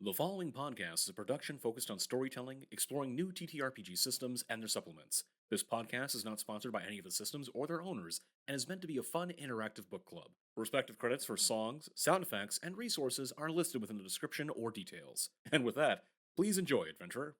The following podcast is a production focused on storytelling, exploring new TTRPG systems and their supplements. This podcast is not sponsored by any of the systems or their owners and is meant to be a fun, interactive book club. Respective credits for songs, sound effects, and resources are listed within the description or details. And with that, please enjoy, adventurer.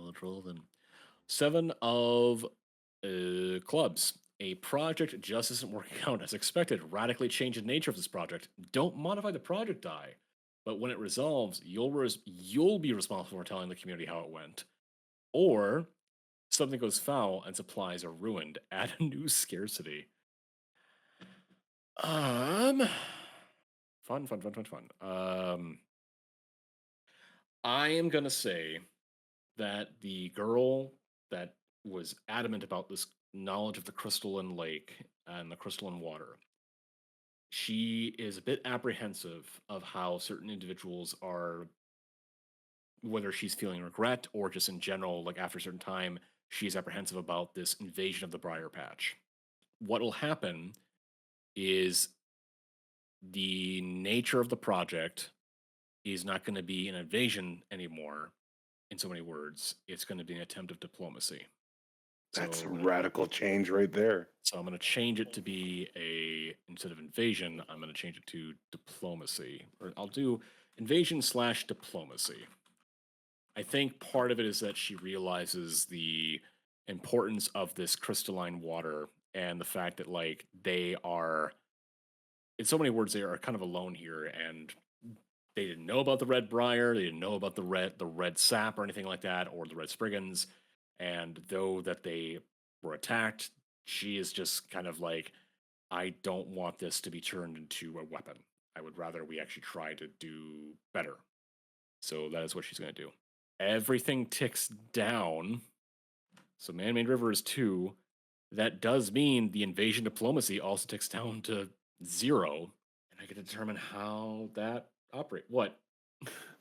Let's roll then. 7 of clubs. A project just isn't working out as expected. Radically change the nature of this project. Don't modify the project die. But when it resolves, you'll be responsible for telling the community how it went. Or something goes foul and supplies are ruined. Add a new scarcity. Fun. I am gonna say that the girl that was adamant about this knowledge of the crystalline lake and the crystalline water, she is a bit apprehensive of how certain individuals are, whether she's feeling regret or just in general, like after a certain time, she's apprehensive about this invasion of the Briar Patch. What will happen is the nature of the project is not going to be an invasion anymore. In so many words, it's going to be an attempt of diplomacy. That's a So, radical change right there. so I'm going to change it to be instead of invasion, I'm going to change it to diplomacy, or I'll do invasion / diplomacy. I think part of it is that she realizes the importance of this crystalline water and the fact that like they are, in so many words, they are kind of alone here, and they didn't know about the red briar, they didn't know about the red sap or anything like that, or the red spriggans. And though that they were attacked, she is just kind of like, I don't want this to be turned into a weapon. I would rather we actually try to do better. So that is what she's going to do. Everything ticks down. So man-made river is 2. That does mean the invasion diplomacy also ticks down to 0. And I get to determine how that operate. What?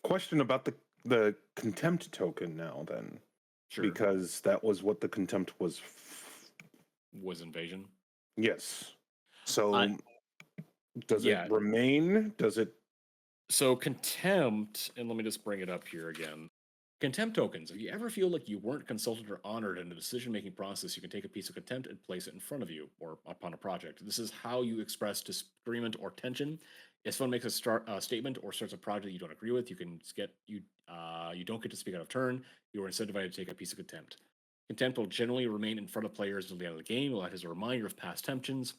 Question about the contempt token now then. Sure. Because that was what the contempt was. Was invasion. Yes. So does it remain? Does it? So contempt, and let me just bring it up here again. Contempt tokens. If you ever feel like you weren't consulted or honored in the decision-making process, you can take a piece of contempt and place it in front of you or upon a project. This is how you express disagreement or tension. If someone makes a statement or starts a project you don't agree with, you don't get to speak out of turn. You are incentivized to take a piece of contempt. Contempt will generally remain in front of players until the end of the game. It will act as a reminder of past tensions.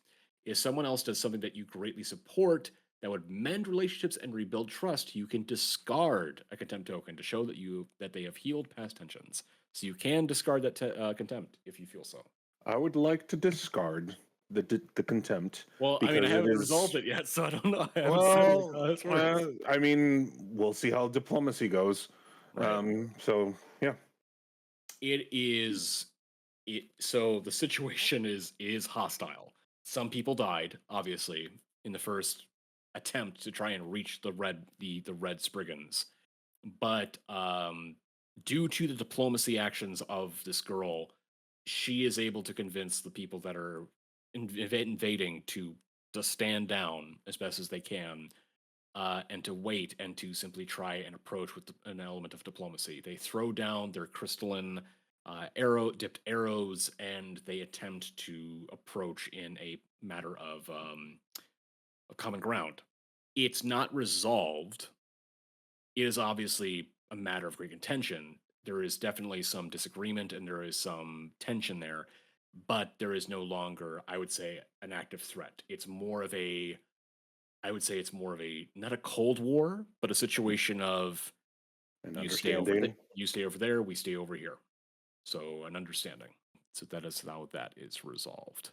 If someone else does something that you greatly support that would mend relationships and rebuild trust, you can discard a contempt token to show that they have healed past tensions. So you can discard that contempt if you feel so. I would like to discard the contempt. Well, I mean, I haven't resolved it yet, so I don't know. I mean, we'll see how diplomacy goes. Right. So yeah, so the situation is hostile. Some people died, obviously, in the first attempt to try and reach the red spriggans, but due to the diplomacy actions of this girl, she is able to convince the people that are invading to stand down as best as they can, and to wait and to simply try and approach with an element of diplomacy. They throw down their crystalline dipped arrows, and they attempt to approach in a matter of a common ground. It's not resolved. It is obviously a matter of great contention. There is definitely some disagreement and there is some tension there, but there is no longer, I would say, an active threat. I would say it's more of a, not a cold war, but a situation of you stay over there, we stay over here. So an understanding. So that is how that is resolved.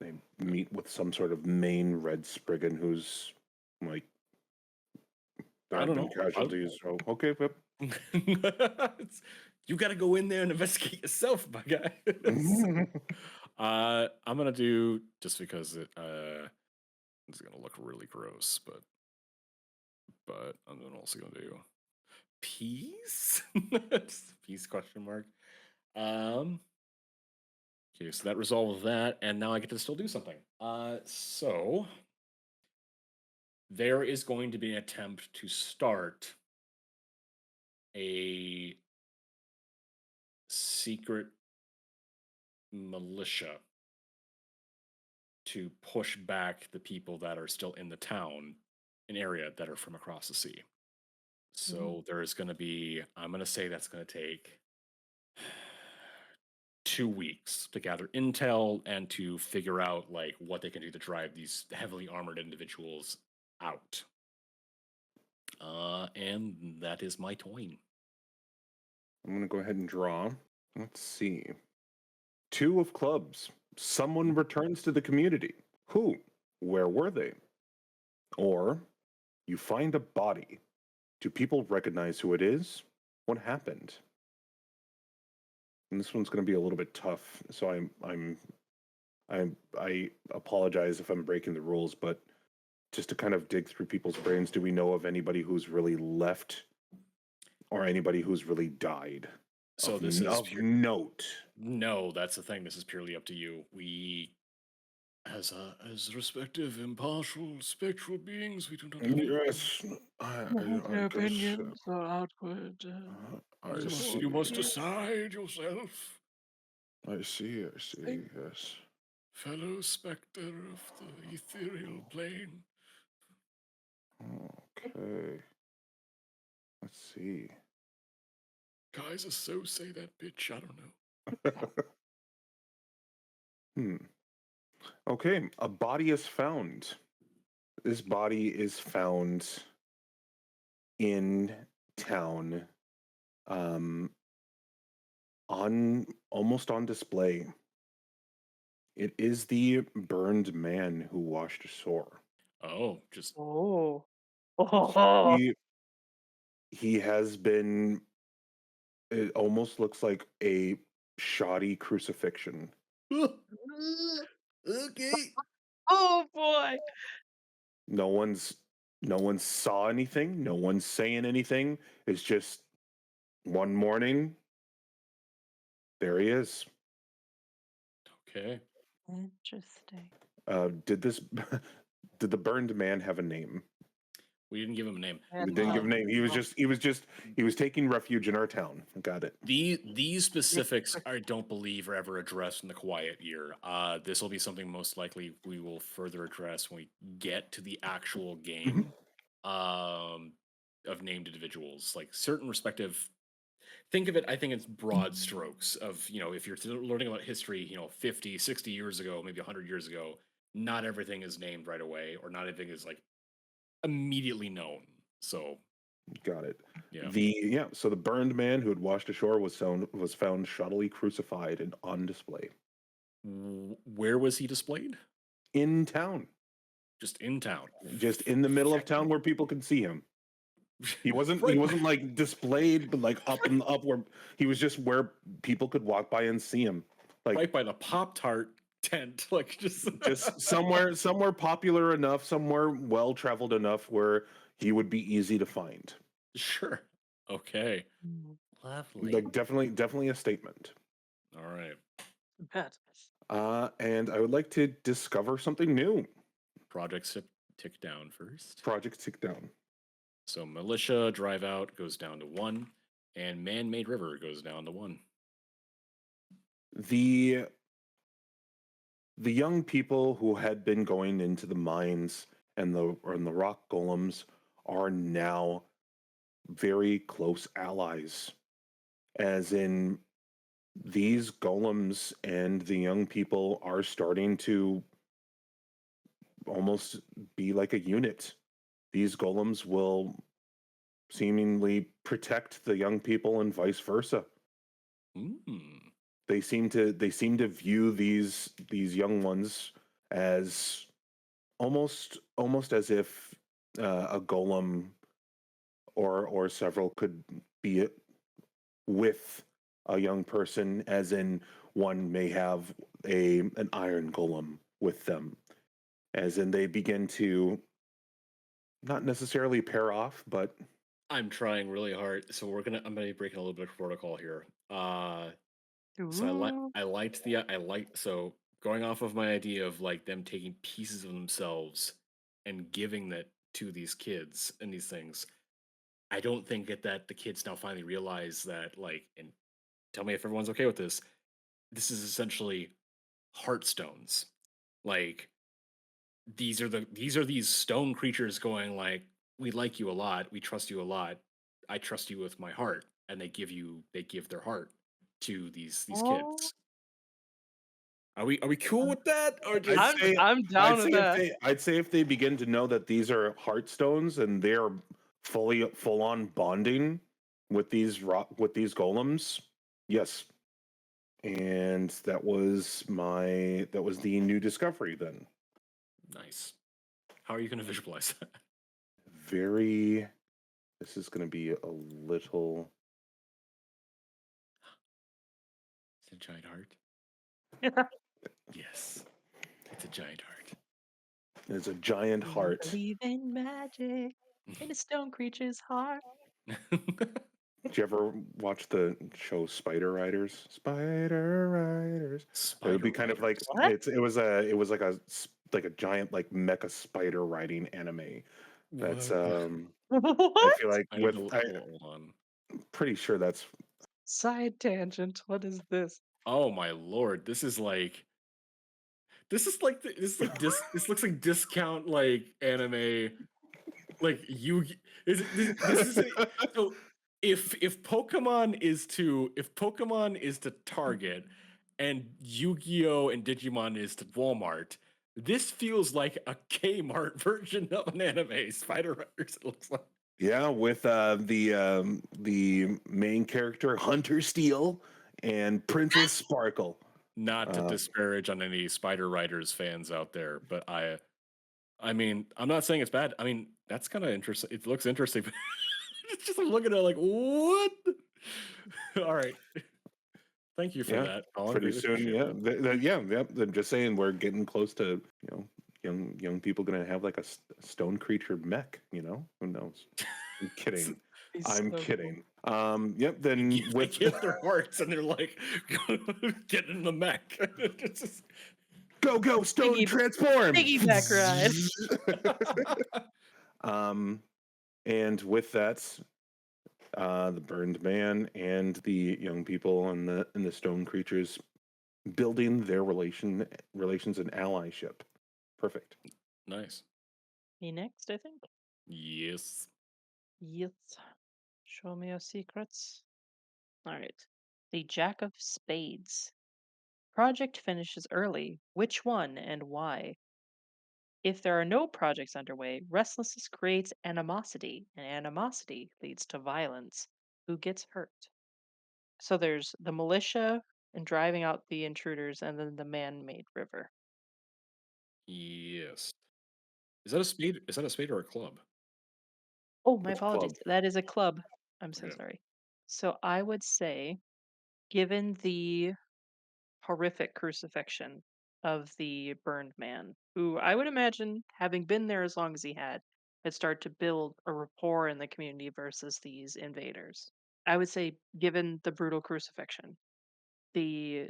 They meet with some sort of main red spriggan who's like, there I have don't been know. casualties. Oh, okay, yep. You got to go in there and investigate yourself, my guy. I'm gonna do, just because it's gonna look really gross, but I'm then also gonna do peace. Just peace question mark. Um. Okay, so that resolves that, and now I get to still do something. So there is going to be an attempt to start a secret militia to push back the people that are still in the town, an area that are from across the sea. So there is going to be, I'm going to say that's going to take 2 weeks to gather intel and to figure out like what they can do to drive these heavily armored individuals out. And that is my toin. I'm going to go ahead and draw. Let's see. 2 of clubs. Someone returns to the community. Who? Where were they? Or you find a body. Do people recognize who it is? What happened? And this one's going to be a little bit tough. So I apologize if I'm breaking the rules, but just to kind of dig through people's brains, do we know of anybody who's really left or anybody who's really died? So of, this is of note. no, that's the thing. This is purely up to you. We, as respective impartial spectral beings, we do not have Yes, I Their guess. opinions are outward. I You see. you must decide yourself, I see. Yes. fellow specter of the ethereal plane. Okay. Let's see. Guys are so say that bitch. I don't know. Okay, a body is found. This body is found in town, on almost on display. It is the burned man who washed ashore. Oh, just Oh. Oh. He has been. It almost looks like a shoddy crucifixion. okay. Oh boy. No one saw anything. No one's saying anything. It's just one morning. There he is. Okay. Interesting. Did the burned man have a name? We didn't give him a name. We didn't give a name. He was taking refuge in our town. Got it. These specifics I don't believe are ever addressed in the quiet year. This will be something most likely we will further address when we get to the actual game. Of named individuals, like certain respective. Think of it, I think it's broad strokes of, if you're learning about history, 50, 60 years ago, maybe 100 years ago, not everything is named right away, or not everything is like immediately known. So Got it. yeah. So the burned man who had washed ashore was found shoddily crucified and on display Where was he displayed? in town, Just in town. just in the middle of town where people could see him. He wasn't Right. he wasn't like displayed, but like up where he was just where people could walk by and see him. Like Right by the Pop-Tart tent, like just somewhere popular enough, somewhere well traveled enough where he would be easy to find. Sure. Okay. Lovely. Like definitely a statement. All right. Bet. And I would like to discover something new. Projects tick down first. Project tick down. So militia drive out goes down to 1, and man-made river goes down to 1. The young people who had been going into the mines and the rock golems are now very close allies. As in, these golems and the young people are starting to almost be like a unit. These golems will seemingly protect the young people and vice versa. They seem to view these young ones as almost as if a golem or several could be with a young person, as in one may have an iron golem with them, as in they begin to not necessarily pair off, but I'm trying really hard, so I'm gonna be breaking a little bit of protocol here. So Ooh. I like so going off of my idea of like them taking pieces of themselves and giving that to these kids and these things. I don't think that the kids now finally realize that, like, and tell me if everyone's okay with this. This is essentially heartstones. Like, these are these stone creatures going like, we like you a lot, we trust you a lot, I trust you with my heart, and they give their heart to these Oh, kids. Are we cool I'm with that, or I'd just say I'm down with that. I'd say if they begin to know that these are heartstones and they are full on bonding with these golems, yes. And that was the new discovery then. nice? How are you going to visualize that? Very this is going to be a little It's a giant heart. Yes, it's a giant heart. it's a giant Do you heart. believe in magic in a stone creature's heart? Did you ever watch the show Spider Riders? Spider Riders. It would Spider be kind of like riders. What? it was like a giant like mecha spider riding anime. That's What? I What? feel like I need to hold on. pretty sure that's Side tangent. What is this? Oh my lord, this looks like discount like anime, like you this is so if Pokemon is to Target and Yu-Gi-Oh and Digimon is to Walmart, this feels like a Kmart version of an anime. Spider Riders, it looks like. yeah, with the main character Hunter Steel and Princess Sparkle. Not to Uh, disparage on any Spider Riders fans out there, but I mean, I'm not saying it's bad. I mean, that's kind of interesting. It looks interesting. But it's just I'm looking at it like, what? All right. Thank you for yeah, that, Colin. pretty Greatly soon. appreciate Yeah, that. yeah. I'm just saying we're getting close to young people gonna have like a stone creature mech. Who knows? I'm kidding. He's I'm so cool. kidding. Yep. Then They with give their hearts and they're like, get in the mech. It's just- go stone Piggy, transform. piggyback ride. um, and with that, the burned man and the young people and the stone creatures building their relations and allyship. Perfect. nice. Me next, I think. Yes. Yes. Show me your secrets. All right. The Jack of Spades. Project finishes early. Which one and why? If there are no projects underway, restlessness creates animosity, and animosity leads to violence. Who gets hurt? So there's the militia and driving out the intruders, and then the man made river. Yes. Is that a spade? Is that a spade or a club? Oh, my It's a apologies. club. That is a club. I'm so Okay. sorry. So I would say, given the horrific crucifixion of the burned man, who I would imagine, having been there as long as he had started to build a rapport in the community versus these invaders. I would say, given the brutal crucifixion, the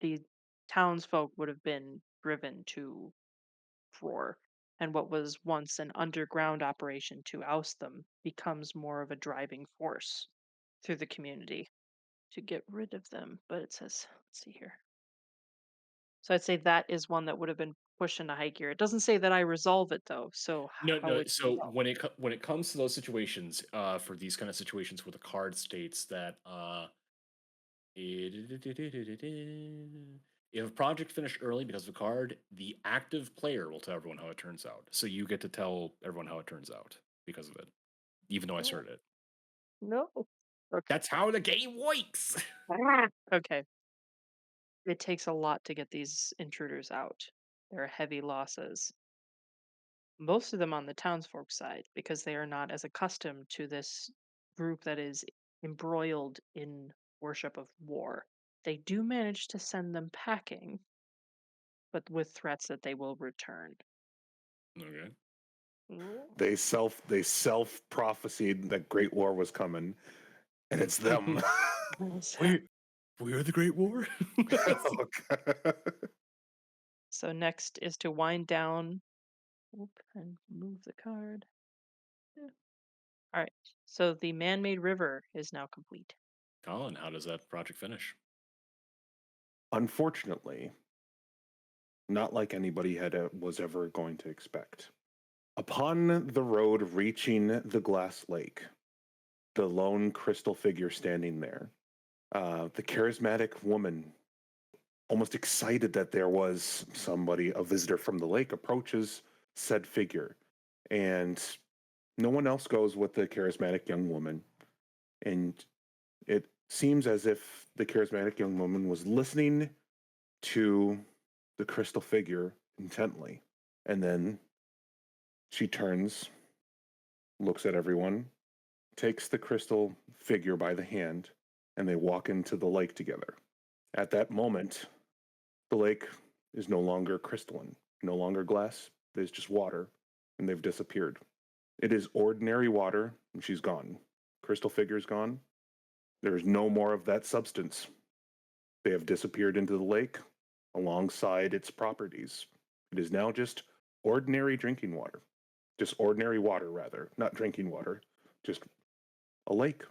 the townsfolk would have been driven to roar, and what was once an underground operation to oust them becomes more of a driving force through the community to get rid of them. But it says, let's see here. So I'd say that is one that would have been pushed into high gear. It doesn't say that I resolve it though. So No, how no. would you So resolve? when it comes to those situations, for these kind of situations where the card states that if a project finished early because of a card, the active player will tell everyone how it turns out. So you get to tell everyone how it turns out because of it, even though I No, started it. no. Okay. That's how the game works. Okay. It takes a lot to get these intruders out. There are heavy losses. Most of them on the townsfolk side, because they are not as accustomed to this group that is embroiled in worship of war. They do manage to send them packing, but with threats that they will return. Okay. Ooh. They self prophesied that Great War was coming, and it's them. Wait, we're the Great War? Oh, God. So next is to wind down. Oop, and move the card. Yeah. All right. So the man-made river is now complete. Colin, how does that project finish? Unfortunately, not like anybody was ever going to expect. Upon the road reaching the glass lake, the lone crystal figure standing there, the charismatic woman, almost excited that there was somebody, a visitor from the lake, approaches said figure. And no one else goes with the charismatic young woman. And it seems as if the charismatic young woman was listening to the crystal figure intently. And then she turns, looks at everyone, takes the crystal figure by the hand, and they walk into the lake together. At that moment, the lake is no longer crystalline, no longer glass. There's just water, and they've disappeared. It is ordinary water, and she's gone. Crystal figure's gone. There is no more of that substance. They have disappeared into the lake alongside its properties. It is now just ordinary drinking water. Just ordinary water, rather. Not drinking water, just a lake.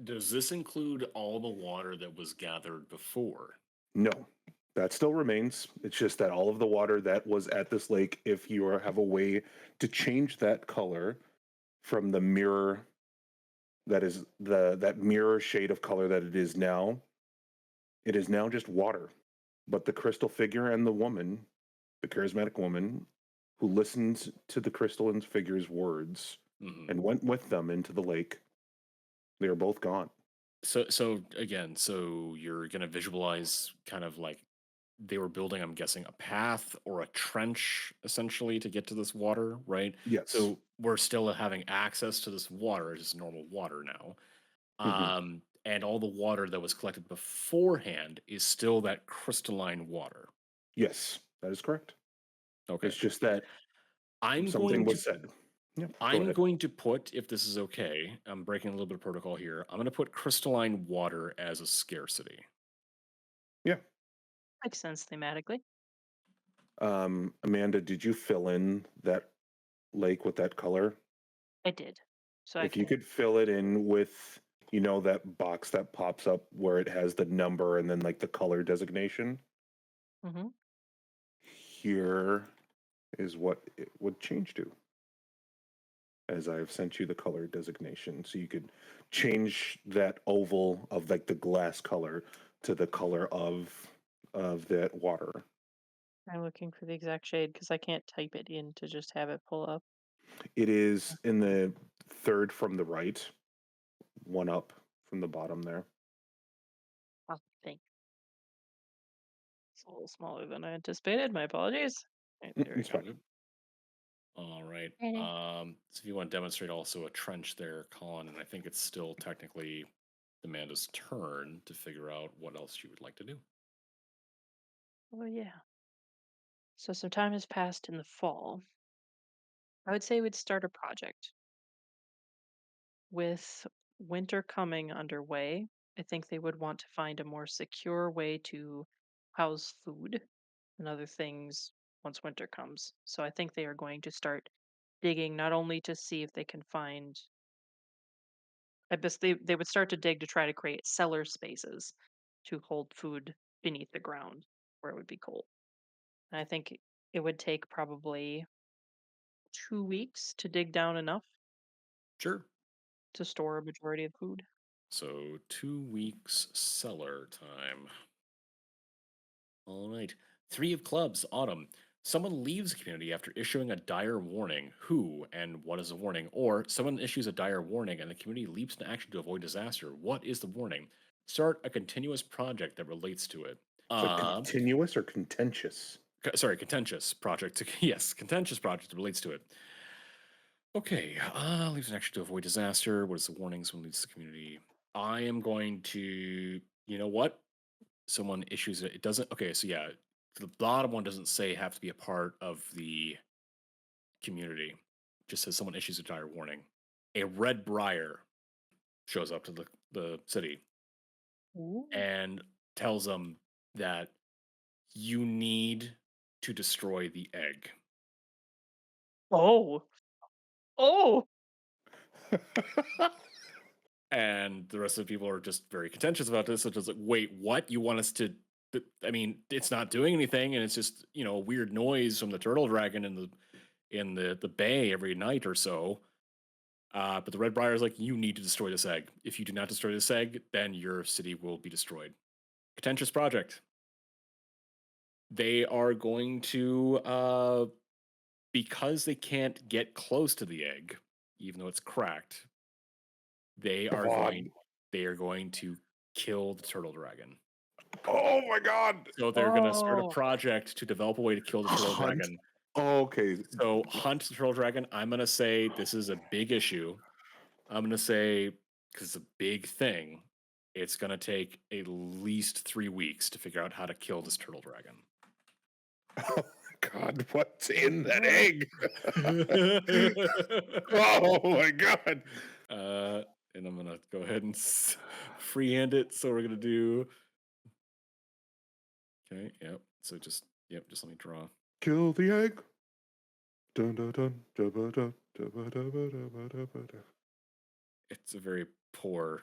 Does this include all the water that was gathered before? No, that still remains. It's just that all of the water that was at this lake, if you have a way to change that color from the mirror that is that mirror shade of color that it is now just water. But the crystal figure and the woman, the charismatic woman who listened to the crystal and figure's words and went with them into the lake, they are both gone. So again, so you're gonna visualize kind of like they were building, I'm guessing, a path or a trench essentially to get to this water, right? Yes. So we're still having access to this water, it's just normal water now. Hmm. And all the water that was collected beforehand is still that crystalline water. Yes, that is correct. Okay. It's just that I'm something going to was said. Yeah, go I'm ahead. going to put, if this is okay, I'm breaking a little bit of protocol here. I'm going to put crystalline water as a scarcity. Yeah. Makes sense thematically. Amanda, did you fill in that lake with that color? I did. So I If you can. could fill it in with, that box that pops up where it has the number and then like the color designation, Hmm. here is what it would change to. As I've sent you the color designation. So you could change that oval of like the glass color to the color of that water. I'm looking for the exact shade because I can't type it in to just have it pull up. It is in the third from the right, one up from the bottom there. Oh, thank. It's a little smaller than I anticipated. My apologies. Right, there we It's go. fine. All right. Eh. So if you want to demonstrate also a trench there, Colin, and I think it's still technically Amanda's turn to figure out what else she would like to do. Oh yeah. So some time has passed in the fall. I would say we'd start a project with winter coming underway. I think they would want to find a more secure way to house food and other things once winter comes. So I think they are going to start digging not only to see if they can find. I guess they would start to dig to try to create cellar spaces to hold food beneath the ground where it would be cold. And I think it would take probably 2 weeks to dig down enough Sure. to store a majority of food. So 2 weeks cellar time. All right. Three of clubs, autumn. Someone leaves the community after issuing a dire warning. Who and what is the warning? Or someone issues a dire warning and the community leaps into action to avoid disaster. What is the warning? Start a continuous project that relates to it. Is it Uh, continuous or contentious? sorry, contentious project. Yes, contentious project relates to it. Okay, leaves an action to avoid disaster. What is the warnings when leads the community? I am going to, you know what? Someone issues it. It doesn't. Okay, so yeah, the bottom one doesn't say have to be a part of the community. It just says someone issues a dire warning. A red briar shows up to the city Ooh. and tells them that you need to destroy the egg. Oh. Oh. And the rest of the people are just very contentious about this. So just like, wait, what? You want us to? I mean, it's not doing anything, and it's just a weird noise from the turtle dragon in the bay every night or so. But the red briar is like, you need to destroy this egg. If you do not destroy this egg, then your city will be destroyed. Contentious project. They are going to because they can't get close to the egg, even though it's cracked. They Come are on. going to kill the turtle dragon. Oh my god. So they're going to start a Oh. project to develop a way to kill the turtle Hunt. dragon. Oh, okay. So hunt the turtle dragon. I'm going to say this is a big issue. I'm going to say because it's a big thing. It's going to take at least 3 weeks to figure out how to kill this turtle dragon. Oh my god, what's in that Oh. egg? Oh my god. And I'm gonna go ahead and freehand it. So we're gonna do. Okay. Yep. So just Just let me draw. Kill the egg. Dun, dun, dun, dun, dun, dun, dun, dun, dun, dun, dun. It's a very poor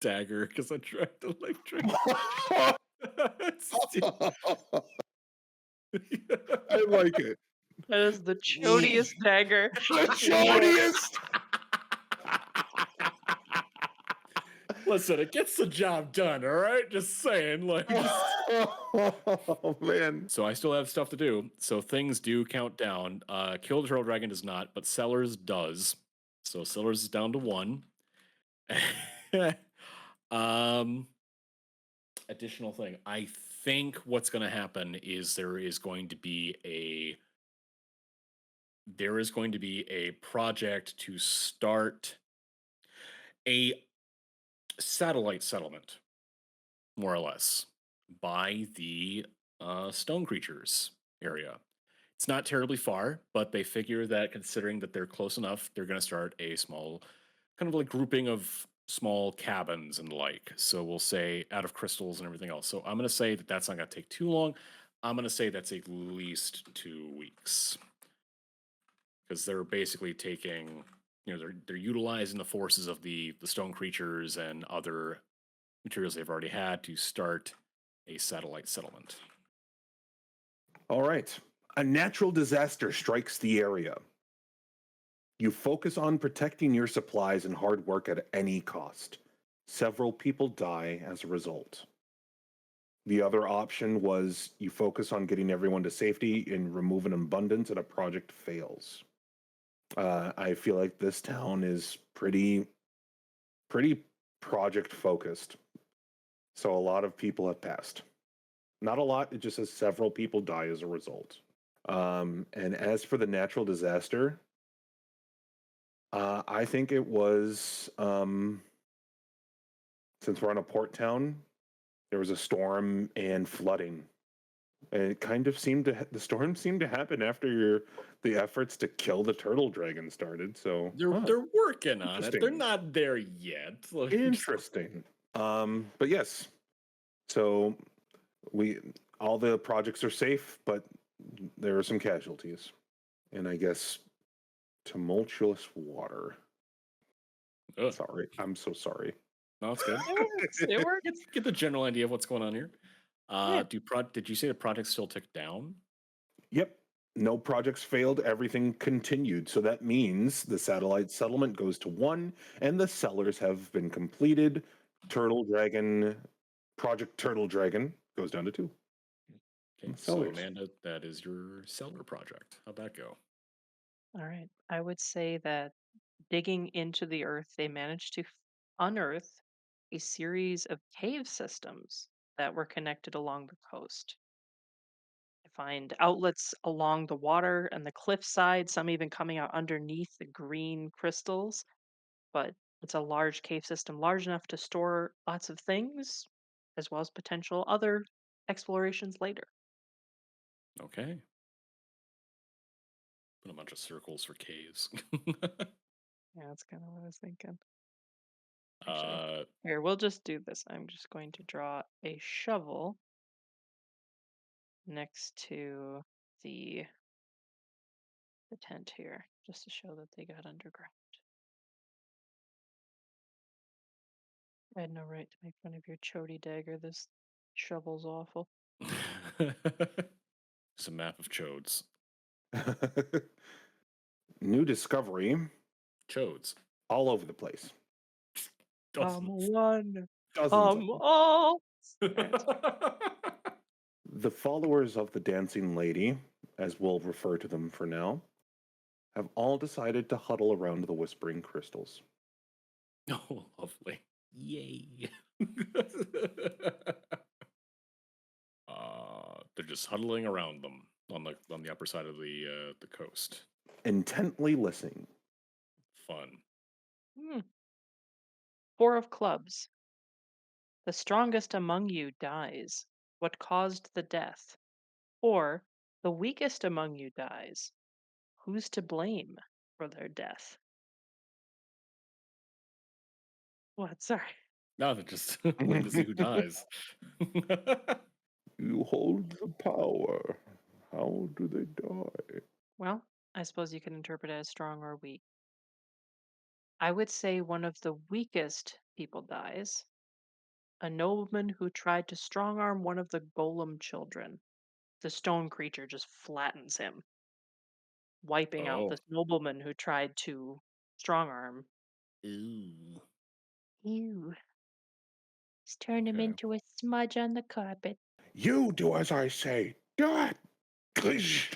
dagger because I tried to like drink. I like it. That is the chodiest dagger. The Whoa. chodiest. Listen, it gets the job done. All right, just saying. Oh man. So I still have stuff to do. So things do count down. Kill the Turtle Dragon does not, but Sellers does. So Sellers is down to 1. um, Additional thing. I think what's going to happen is there is going to be a project to start a satellite settlement, more or less, by the stone creatures area. It's not terribly far, but they figure that considering that they're close enough, they're going to start a small, kind of like grouping of small cabins and the like. So we'll say out of crystals and everything else. So I'm going to say that that's not going to take too long. I'm going to say that's at least 2 weeks because they're basically taking, they're utilizing the forces of the stone creatures and other materials they've already had to start a satellite settlement. All right. A natural disaster strikes the area. You focus on protecting your supplies and hard work at any cost. Several people die as a result. The other option was you focus on getting everyone to safety and remove an abundance and a project fails. I feel like this town is pretty project focused. So a lot of people have passed. Not a lot, it just says several people die as a result. And as for the natural disaster, I think it was since we're on a port town, there was a storm and flooding. And it kind of seemed to the storm seemed to happen after the efforts to kill the turtle dragon started. So They're working on it. They're interesting. not there yet. Interesting. But yes. So we all the projects are safe, but there are some casualties. And I guess tumultuous water. Ugh. Sorry. I'm so sorry. No, it's good. It works. It works. Get the general idea of what's going on here. Yeah. Did you say the project still tick down? Yep. No projects failed. Everything continued. So that means the satellite settlement goes to 1 and the sellers have been completed. Project Turtle Dragon goes down to 2. Okay, so Sellers. Amanda, that is your seller project. How'd that go? All right. I would say that digging into the earth, they managed to unearth a series of cave systems that were connected along the coast. I find outlets along the water and the cliffside, some even coming out underneath the green crystals, but it's a large cave system, large enough to store lots of things, as well as potential other explorations later. Okay. Put a bunch of circles for caves. Yeah, that's kind of what I was thinking. Actually, uh, here, we'll just do this. I'm just going to draw a shovel next to the the tent here, just to show that they got underground. I had no right to make fun of your chody dagger. This shovel's awful. it's a map of chodes. New discovery Chodes. all over the place. Come Dozens. one, Dozens of come them. all. Alright. The followers of the Dancing Lady, as we'll refer to them for now, have all decided to huddle around the Whispering Crystals. Oh, lovely. Yay. They're just huddling around them on the upper side of the coast. Intently listening. Fun. Hmm. Four of clubs. The strongest among you dies. What caused the death? Or the weakest among you dies. Who's to blame for their death? What? Sorry. No, they're just waiting to see who dies. You hold the power. How do they die? Well, I suppose you can interpret it as strong or weak. I would say one of the weakest people dies. A nobleman who tried to strong arm one of the golem children. The stone creature just flattens him, wiping out Oh. this nobleman who tried to strong arm. Ooh. Ew. Just turn him Okay. into a smudge on the carpet. You do as I say. Do it. Clish.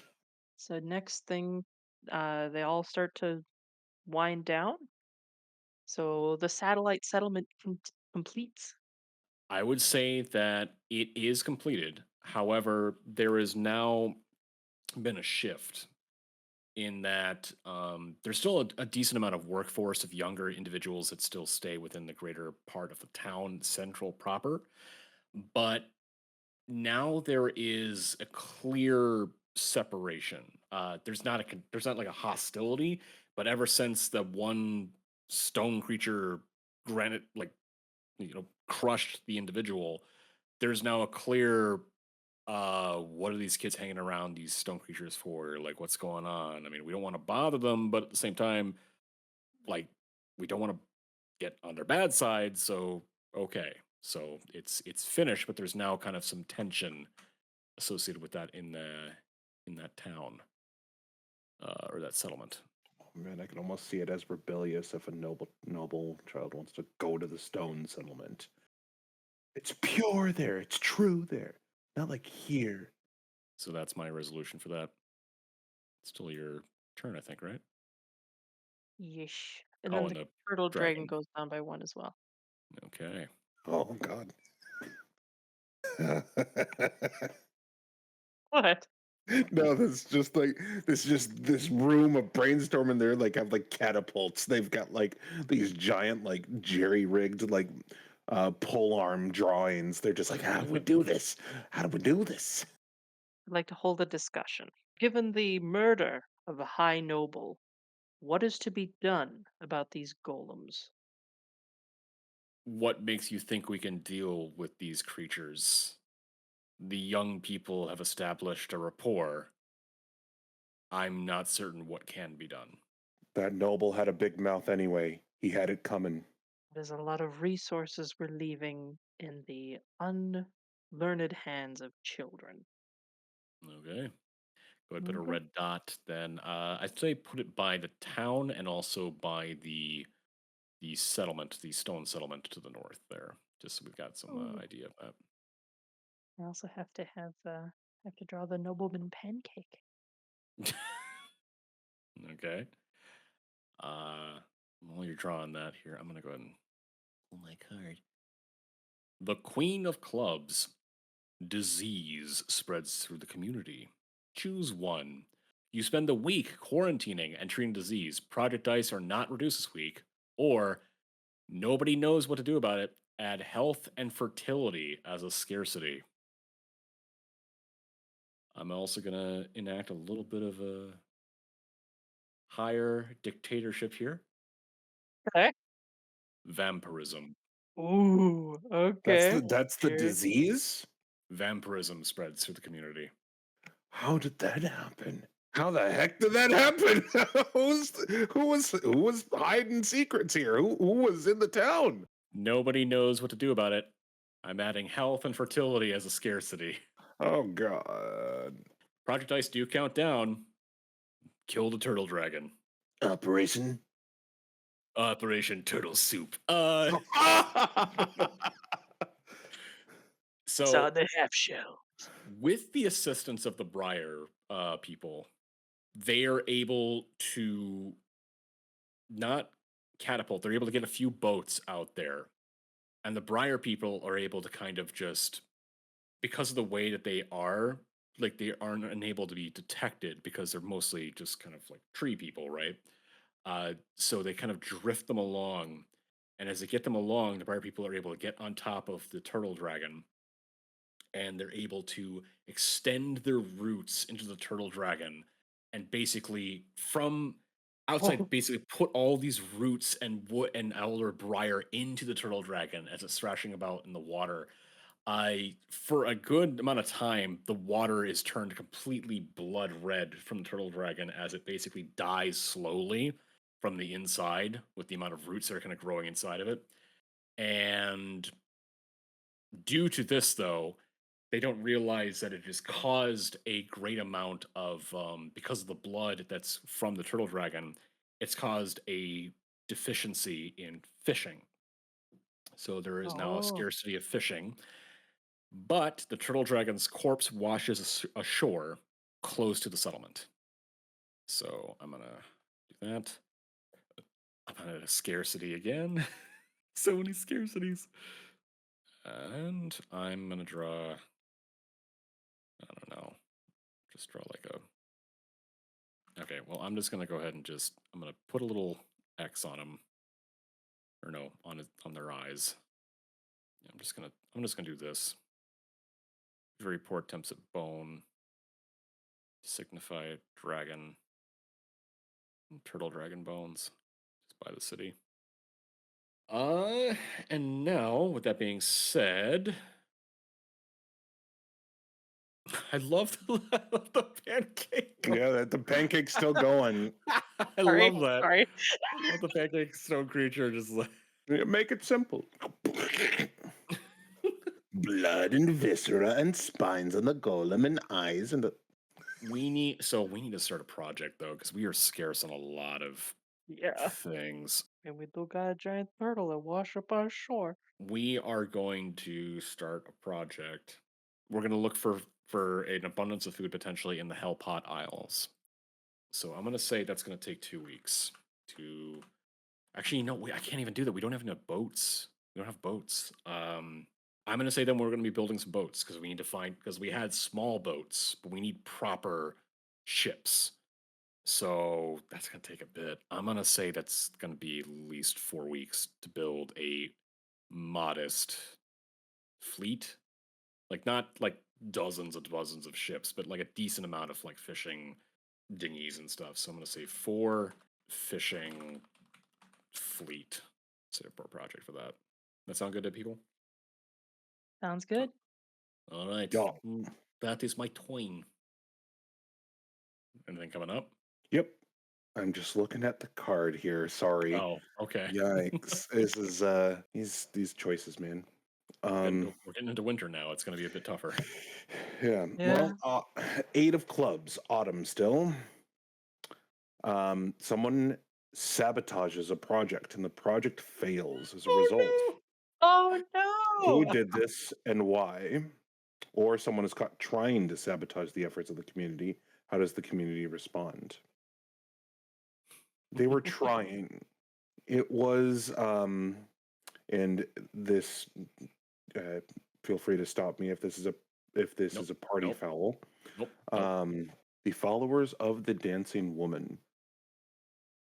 So next thing, they all start to wind down. So the satellite settlement completes. I would say that it is completed. However, there has now been a shift in that there's still a decent amount of workforce of younger individuals that still stay within the greater part of the town central proper. But now there is a clear separation. There's not like a hostility, but ever since the one stone creature granite crushed the individual, there's now a clear what are these kids hanging around these stone creatures for? Like, what's going on? I mean, we don't want to bother them, but at the same time, like, we don't want to get on their bad side. So, okay, so it's finished, but there's now kind of some tension associated with that in that town or that settlement. Oh, man, I can almost see it as rebellious if a noble child wants to go to the stone settlement. It's pure there. It's true there. Not like here. So that's my resolution for that. It's still your turn, I think, right? Yeesh. And Oh, then and the the turtle dragon dragon. goes down by one as well. Okay. Oh God. What? No, that's just like this room of brainstorming. There, like have like catapults. They've got like these giant like jerry rigged like pole arm drawings. They're just like, how do we do this? How do we do this? I'd like to hold a discussion. Given the murder of a high noble, what is to be done about these golems? What makes you think we can deal with these creatures? The young people have established a rapport. I'm not certain what can be done. That noble had a big mouth anyway. He had it coming. There's a lot of resources we're leaving in the unlearned hands of children. Okay. Go ahead, put a Okay. red dot. Then I'd say put it by the town and also by the settlement, the stone settlement to the north there. Just so we've got some Oh, idea of I also have to draw the nobleman pancake. that. Okay. While you're drawing that here, I'm gonna go ahead and pull my card. The Queen of Clubs. Disease spreads through the community. Choose one. You spend the week quarantining and treating disease. Project dice are not reduced this week. Or nobody knows what to do about it. Add health and fertility as a scarcity. I'm also going to enact a little bit of a higher dictatorship here. Okay. Vampirism. Ooh, okay. That's the Curious. disease? Vampirism spreads through the community. How did that happen? How the heck did that happen? Who was hiding secrets here? Who was in the town? Nobody knows what to do about it. I'm adding health and fertility as a scarcity. Oh god. Project Dice do count down. Kill the turtle dragon. Operation Turtle Soup. So So the half shell. with the assistance of the Briar people, they are able to not catapult. They're able to get a few boats out there, and the Briar people are able to kind of just, because of the way that they are, like they aren't unable to be detected because they're mostly just kind of like tree people, right? So they kind of drift them along, and as they get them along, the Briar people are able to get on top of the turtle dragon, and they're able to extend their roots into the turtle dragon, and basically from outside, basically put all these roots and wood and elder briar into the turtle dragon as it's thrashing about in the water. For a good amount of time, the water is turned completely blood red from the turtle dragon as it basically dies slowly from the inside with the amount of roots that are kind of growing inside of it. And due to this, though, they don't realize that it has caused a great amount of, because of the blood that's from the turtle dragon, it's caused a deficiency in fishing. So there is now a Oh. scarcity of fishing. But the turtle dragon's corpse washes ashore close to the settlement. So I'm going to do that. I'm at a scarcity again. So many scarcities. And I'm going to draw, I don't know, just draw like a. Okay, well, I'm just going to go ahead and I'm going to put a little X on them. Or no, on their eyes. I'm just going to do this. Very poor attempts at bone. Signify dragon. Turtle dragon bones. Just by the city. And now, with that being said, I love the pancake. Yeah, the pancake's still going. I Sorry, love that. sorry. I love the pancake stone creature just like. Make it simple. Blood and viscera and spines on the golem and eyes and the. We need to start a project though, because we are scarce on a lot of Yeah. things. And we do got a giant turtle that wash up on shore. We are going to start a project. We're going to look for an abundance of food potentially in the Hellpot Isles. So I'm going to say that's going to take 2 weeks to. Actually, no, I can't even do that. We don't have enough boats. We don't have boats. I'm going to say then we're going to be building some boats because we need to because we had small boats, but we need proper ships. So that's going to take a bit. I'm going to say that's going to be at least 4 weeks to build a modest fleet. Like, not like dozens of ships, but like a decent amount of like fishing dinghies and stuff. So I'm going to say 4 fishing fleet. Set up a project for that. That sound good to people? Sounds good. All right. Yeah. That is my twine. Anything coming up? Yep. I'm just looking at the card here. Sorry. Oh, okay. Yikes. This is these choices, man. We're getting into winter now. It's going to be a bit tougher. Yeah. Well, 8 of clubs, autumn still. Someone sabotages a project and the project fails as a result. Oh Who no! did this and why? Or someone is caught trying to sabotage the efforts of the community. How does the community respond? They were trying. It was and this uh, feel free to stop me if this is Nope. a party Nope. foul. Nope. Nope. Um, the followers of the dancing woman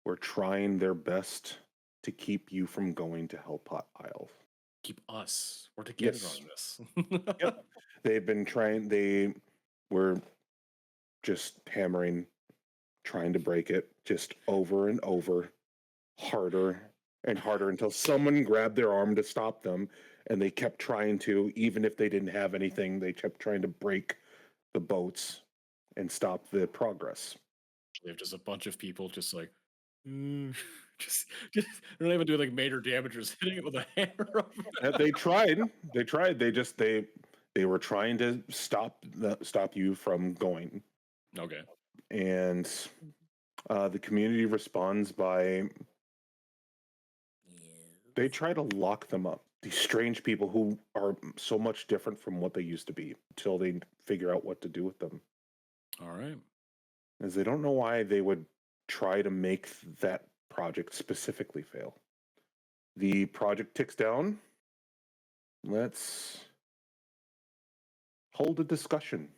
were trying their best to keep you from going to Hellpot Isle. Keep us. We're together Yes. on this. Yep. They've been trying. They were just hammering, trying to break it, just over and over, harder and harder until someone grabbed their arm to stop them, and they kept trying to, even if they didn't have anything, they kept trying to break the boats and stop the progress. They have just a bunch of people just like just they're not even doing like major damage, just hitting it with a hammer over They tried. They tried. They were trying to stop you from going, Okay. and the community responds by they try to lock them up. These strange people who are so much different from what they used to be until they figure out what to do with them. All right. As they don't know why they would try to make that project specifically fail. The project ticks down. Let's hold a discussion.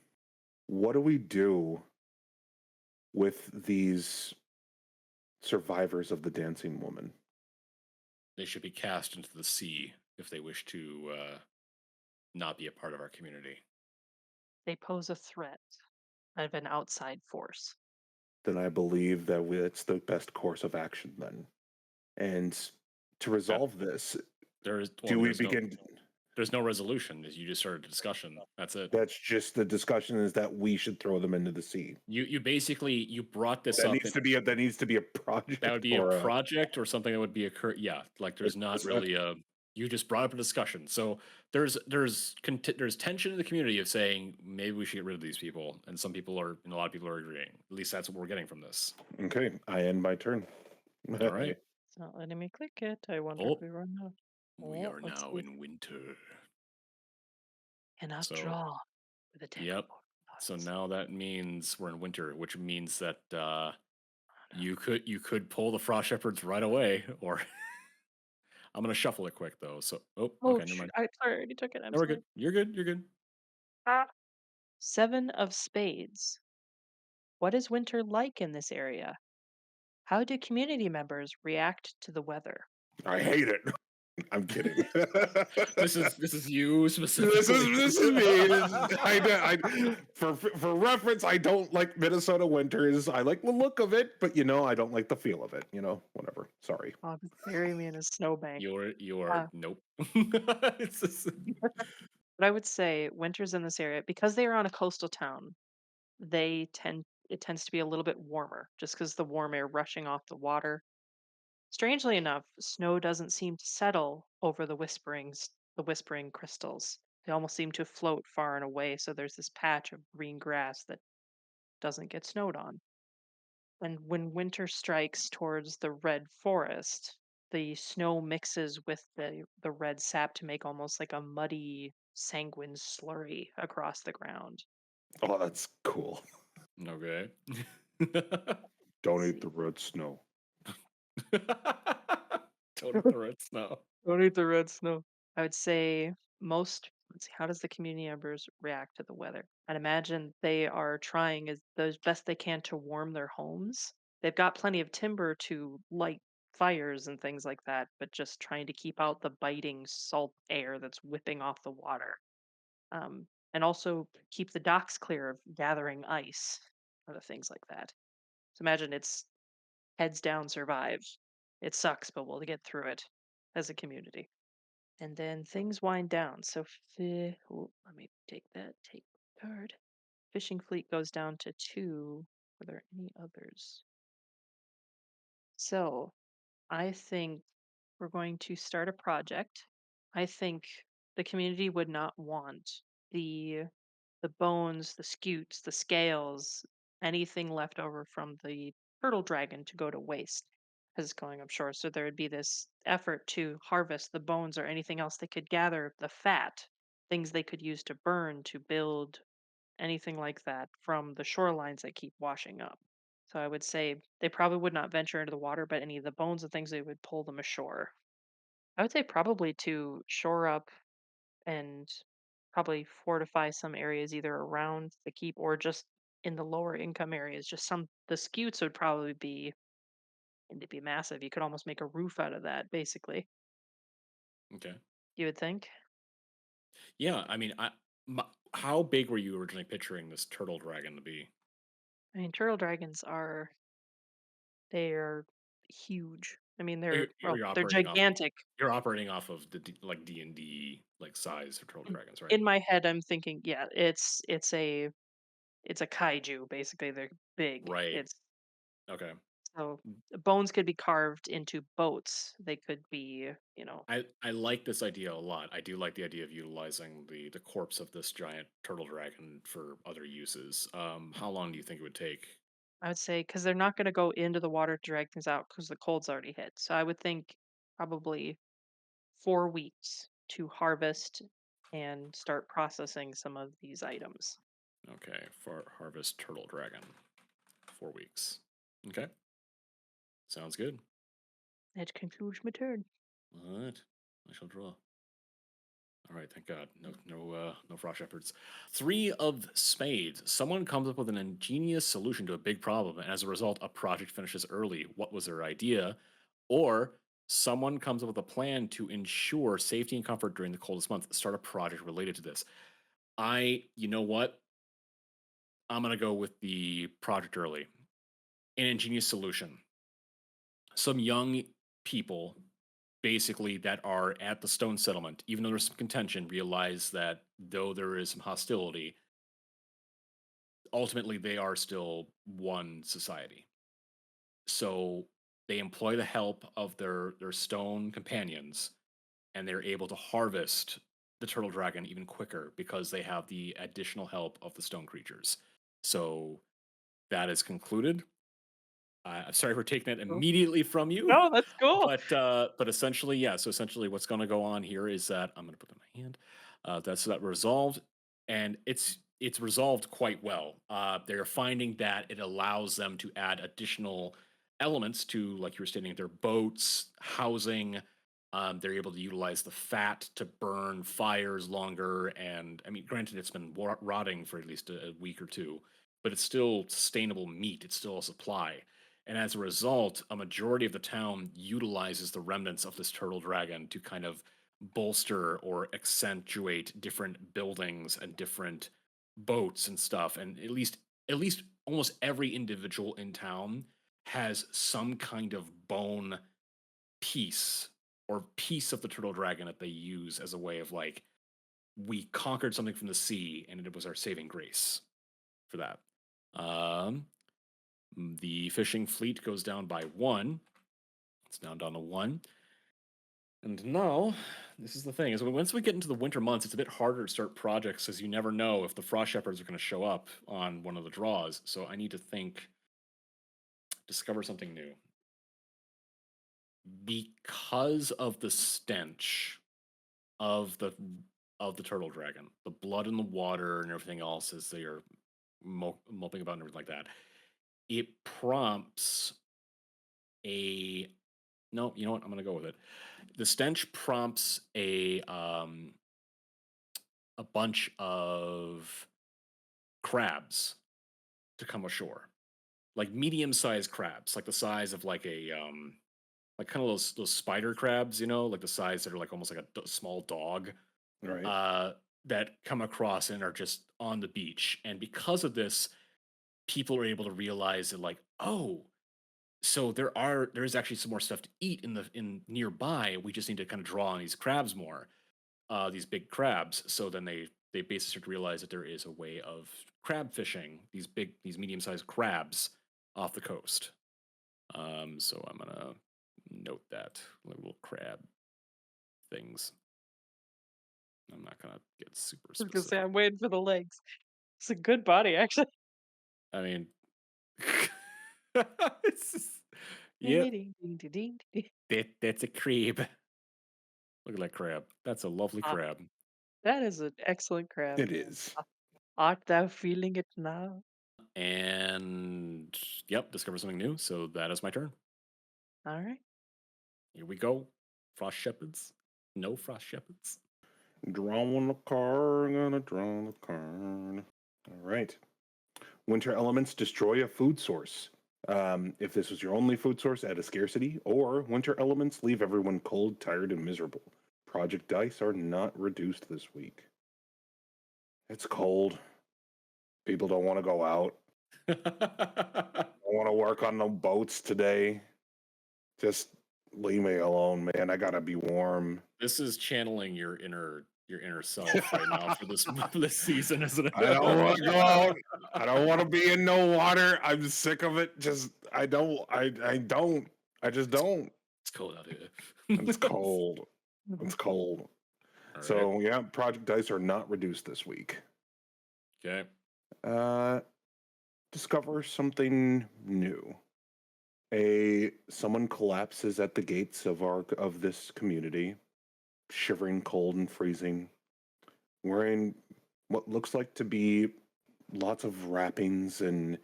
What do we do with these survivors of the dancing woman? They should be cast into the sea if they wish to not be a part of our community. They pose a threat of an outside force. Then I believe that it's the best course of action then. And to That resolve this, there is do we begin? there's no resolution. As you just started a discussion. That's it. That's just the discussion is that we should throw them into the sea. You basically you brought this That up. needs to be a project. That would be a or project or something that would be occur. Yeah, like there's not really a. You just brought up a discussion, so there's tension in the community of saying maybe we should get rid of these people, and some people are, and a lot of people are agreeing. At least that's what we're getting from this. Okay, I end my turn. All right. It's not letting me click it. I wonder if Oh, we run out. we are Let's now see. in winter. Cannot So, draw with a deck yep. of So cards. now that means we're in winter, which means that you could pull the frost shepherds right away, or I'm gonna shuffle it quick though. So Oh, okay, never mind. I already took it. I'm No, we're sorry. good. You're good. You're good. Ah. Seven of spades. What is winter like in this area? How do community members react to the weather? I hate it. I'm kidding. This is you This specifically. is me. For reference, I don't like Minnesota winters. I like the look of it, but I don't like the feel of it. Whatever. Sorry. Oh, bury me in a snowbank. You are Uh, nope. It's just, but I would say winters in this area, because they are on a coastal town, it tends to be a little bit warmer just because the warm air rushing off the water. Strangely enough, snow doesn't seem to settle over the whispering crystals. They almost seem to float far and away, so there's this patch of green grass that doesn't get snowed on. And when winter strikes towards the red forest, the snow mixes with the red sap to make almost like a muddy, sanguine slurry across the ground. Oh, that's cool. okay. Don't Let's eat see. the red snow. Don't eat the red snow. Don't eat the red snow. I would say let's see, how does the community members react to the weather? I'd imagine they are trying as best they can to warm their homes. They've got plenty of timber to light fires and things like that, but just trying to keep out the biting salt air that's whipping off the water. And also keep the docks clear of gathering ice, other things like that. So imagine it's heads down, survive. It sucks, but we'll get through it as a community. And then things wind down. So let me take the card. Fishing fleet goes down to 2. Are there any others? So I think we're going to start a project. I think the community would not want the the bones, the scutes, the scales, anything left over from the turtle dragon to go to waste as it's going upshore. So there would be this effort to harvest the bones or anything else they could gather, the fat, things they could use to burn, to build, anything like that from the shorelines that keep washing up. So I would say they probably would not venture into the water, but any of the bones and things they would pull them ashore. I would say probably to shore up and probably fortify some areas either around the keep or just in the lower income areas. Just some the scutes would probably be and it'd be massive. You could almost make a roof out of that, basically. Okay. You would think. Yeah, I mean, how big were you originally picturing this turtle dragon to be? I mean, turtle dragons are they're huge. I mean, Oh, You're, well, you're they're operating off of gigantic. you're operating off of the like D&D like size of turtle In dragons, right? in my head, I'm thinking, yeah, it's a kaiju. Basically, they're big. Right. It's Okay. so the bones could be carved into boats. They could be, you know, I like this idea a lot. I do like the idea of utilizing the corpse of this giant turtle dragon for other uses. How long do you think it would take? I would say because they're not going to go into the water to drag things out because the cold's already hit. So I would think probably 4 weeks to harvest and start processing some of these items. Okay, for harvest turtle dragon, 4 weeks. Okay, sounds good. That concludes my turn. All right, I shall draw. All right, thank God. No frost shepherds. 3 of spades. Someone comes up with an ingenious solution to a big problem, and as a result, a project finishes early. What was their idea? Or someone comes up with a plan to ensure safety and comfort during the coldest month. Start a project related to this. You know what? I'm gonna go with the project early. An ingenious solution. Some young people basically that are at the stone settlement, even though there's some contention, realize that though there is some hostility, ultimately they are still one society. So they employ the help of their stone companions, and they're able to harvest the turtle dragon even quicker because they have the additional help of the stone creatures. So that is concluded. I'm sorry for taking it Cool. immediately from you, No, that's cool. but essentially, yeah. So essentially, what's going to go on here is that I'm going to put in my hand. That's that resolved, and it's resolved quite well. They're finding that it allows them to add additional elements to, like you were stating, their boats, housing. They're able to utilize the fat to burn fires longer, and I mean, granted, it's been rotting for at least a week or two, but it's still sustainable meat. It's still a supply, and as a result, a majority of the town utilizes the remnants of this turtle dragon to kind of bolster or accentuate different buildings and different boats and stuff. And at least almost every individual in town has some kind of bone piece or piece of the turtle dragon that they use as a way of like, we conquered something from the sea and it was our saving grace for that. Um, the fishing fleet goes down by 1. It's now down to 1. And now, this is the thing: is once we get into the winter months, it's a bit harder to start projects because you never know if the frost shepherds are going to show up on one of the draws. So I need to discover something new because of the stench of the turtle dragon, the blood in the water and everything else as they are moping about and everything like that. It prompts a no. You know what? I'm going to go with it. The stench prompts a bunch of crabs to come ashore, like medium-sized crabs, like the size of like a like kind of those spider crabs, like the size that are like almost like a small dog, Right. uh, that come across and are just on the beach. And because of this, people are able to realize that, like, oh, so there is actually some more stuff to eat in nearby. We just need to kind of draw on these crabs more, these big crabs. So then they basically start to realize that there is a way of crab fishing these medium sized crabs off the coast. So I'm gonna note that like little crab things. I'm not gonna get super I was gonna say specific. I'm waiting for the legs. It's a good body, actually. I mean, it's just, Ding, yep, ding, ding, ding, ding, ding. that's a crab. Look at that crab. That's a lovely Ah, crab. that is an excellent crab. It is. Art thou feeling it now? And yep, discover something new. So that is my turn. All right. Here we go. Frost shepherds. No frost shepherds. Drawing a car, gonna draw a card. All right. Winter elements destroy a food source. If this was your only food source, add a scarcity, or winter elements leave everyone cold, tired, and miserable. Project dice are not reduced this week. It's cold. People don't want to go out. Don't want to work on the boats today. Just leave me alone, man. I gotta be warm. This is channeling your inner self right now for this this season, isn't it? I don't want to go out. I don't want to be in no water. I'm sick of it. Just I don't. I don't. I just don't. It's cold out here. It's cold. It's cold. All So right. yeah, project dice are not reduced this week. Okay. Discover something new. Someone collapses at the gates of this community, shivering, cold, and freezing, wearing what looks like to be lots of wrappings and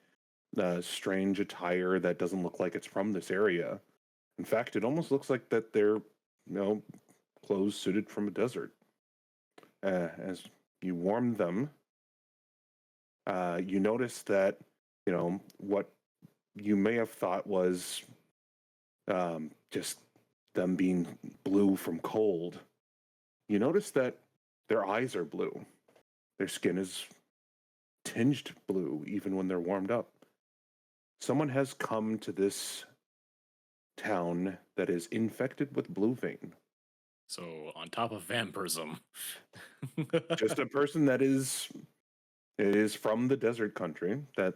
strange attire that doesn't look like it's from this area. In fact, it almost looks like that they're, clothes suited from a desert. As you warm them, you notice that, what you may have thought was just them being blue from cold. You notice that their eyes are blue. Their skin is tinged blue even when they're warmed up. Someone has come to this town that is infected with blue vein. So on top of vampirism. Just a person that is from the desert country that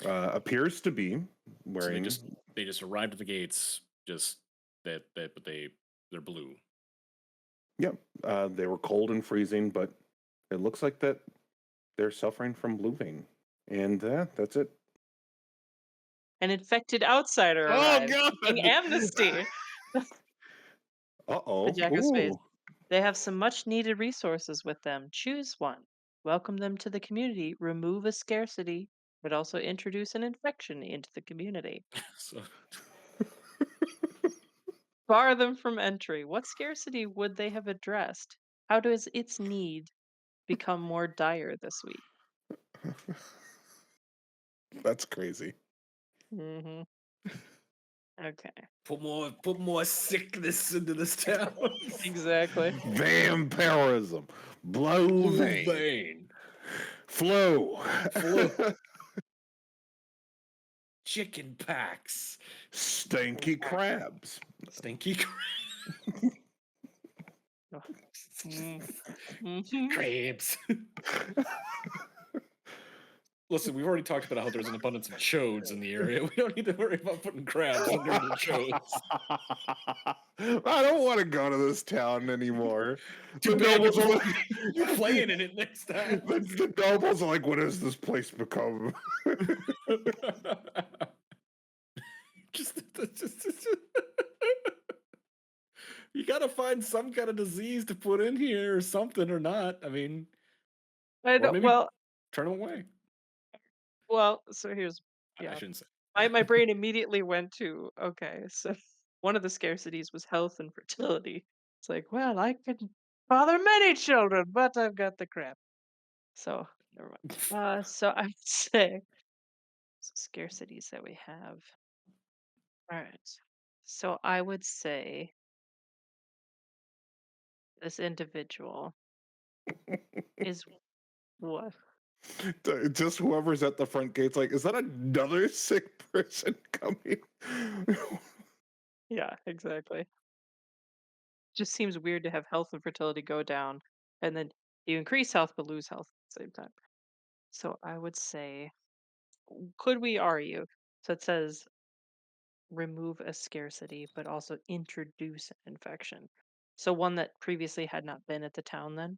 appears to be So wearing. they just arrived at the gates. Just but they're blue. Yeah, they were cold and freezing, but it looks like that they're suffering from blue vein, and that's it. An infected outsider arrives, seeking amnesty. Uh-oh. The Jack of Spades. Ooh. They have some much needed resources with them. Choose one. Welcome them to the community. Remove a scarcity, but also introduce an infection into the community. So Bar them from entry. What scarcity would they have addressed? How does its need become more dire this week? That's crazy. Mm-hmm. Okay. put more sickness into this town. Exactly. Vampirism, blue vein, vein. flu, Chicken packs. stinky crabs. Stinky Mhm. crabs. Listen, we've already talked about how there's an abundance of chodes in the area. We don't need to worry about putting crabs under the chodes. I don't want to go to this town anymore. Too The bad nobles are you're playing in it next time. the nobles are like, what has this place become? just you gotta find some kind of disease to put in here or something or not. I mean, I or don't, maybe well, turn them away. so here's, I yeah. shouldn't say. My brain immediately went to, okay, so one of the scarcities was health and fertility. It's like, well, I could father many children, but I've got the crap. So never mind. So I would say scarcities that we have. All right. So I would say this individual is what? Just whoever's at the front gate's like, is that another sick person coming? Yeah, exactly. Just seems weird to have health and fertility go down, and then you increase health but lose health at the same time. So I would say, could we argue? So it says remove a scarcity, but also introduce an infection. So one that previously had not been at the town, then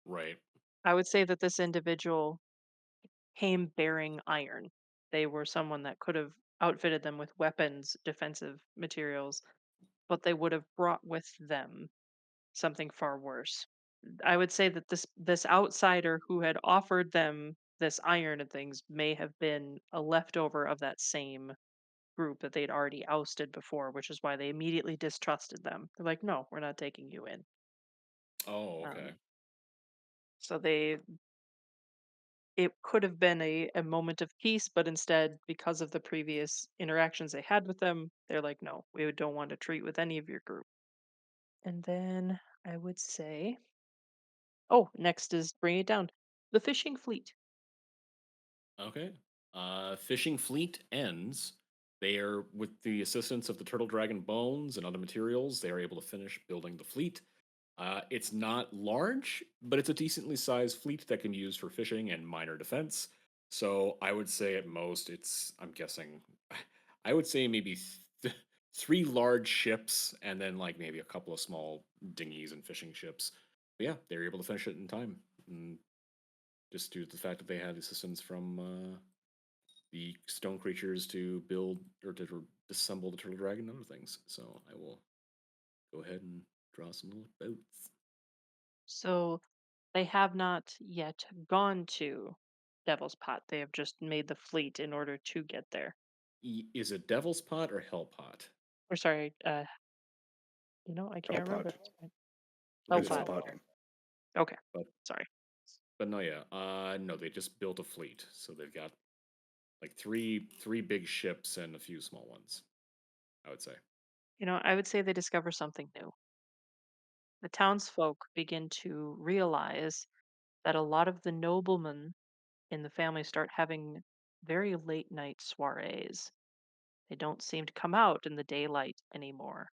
Right. I would say that this individual came bearing iron. They were someone that could have outfitted them with weapons, defensive materials, but they would have brought with them something far worse. I would say that this outsider who had offered them this iron and things may have been a leftover of that same group that they'd already ousted before, which is why they immediately distrusted them. They're like, "No, we're not taking you in." Oh, okay. Um, so it could have been a moment of peace, but instead, because of the previous interactions they had with them, they're like, no, we don't want to treat with any of your group. And then I would say, oh, next is bring it down. The fishing fleet. Okay. Fishing fleet ends. They are, with the assistance of the turtle dragon bones and other materials, they are able to finish building the fleet. It's not large, but it's a decently sized fleet that can be used for fishing and minor defense. So I would say at most it's, I'm guessing, I would say maybe three large ships and then like maybe a couple of small dinghies and fishing ships. But yeah, they were able to finish it in time. Mm, just due to the fact that they had assistance from the stone creatures to build or to disassemble the turtle dragon and other things. So I will go ahead and draw some little boats. So they have not yet gone to Devil's Pot. They have just made the fleet in order to get there. Is it Devil's Pot or Hell Pot? Or sorry, I can't remember Alpod. at this point. It Oh, It's is Pot. Hell Alpod. Pot, Okay, but sorry. no, yeah, no, they just built a fleet, so they've got like three big ships and a few small ones. I would say. I would say they discover something new. The townsfolk begin to realize that a lot of the noblemen in the family start having very late night soirees. They don't seem to come out in the daylight anymore.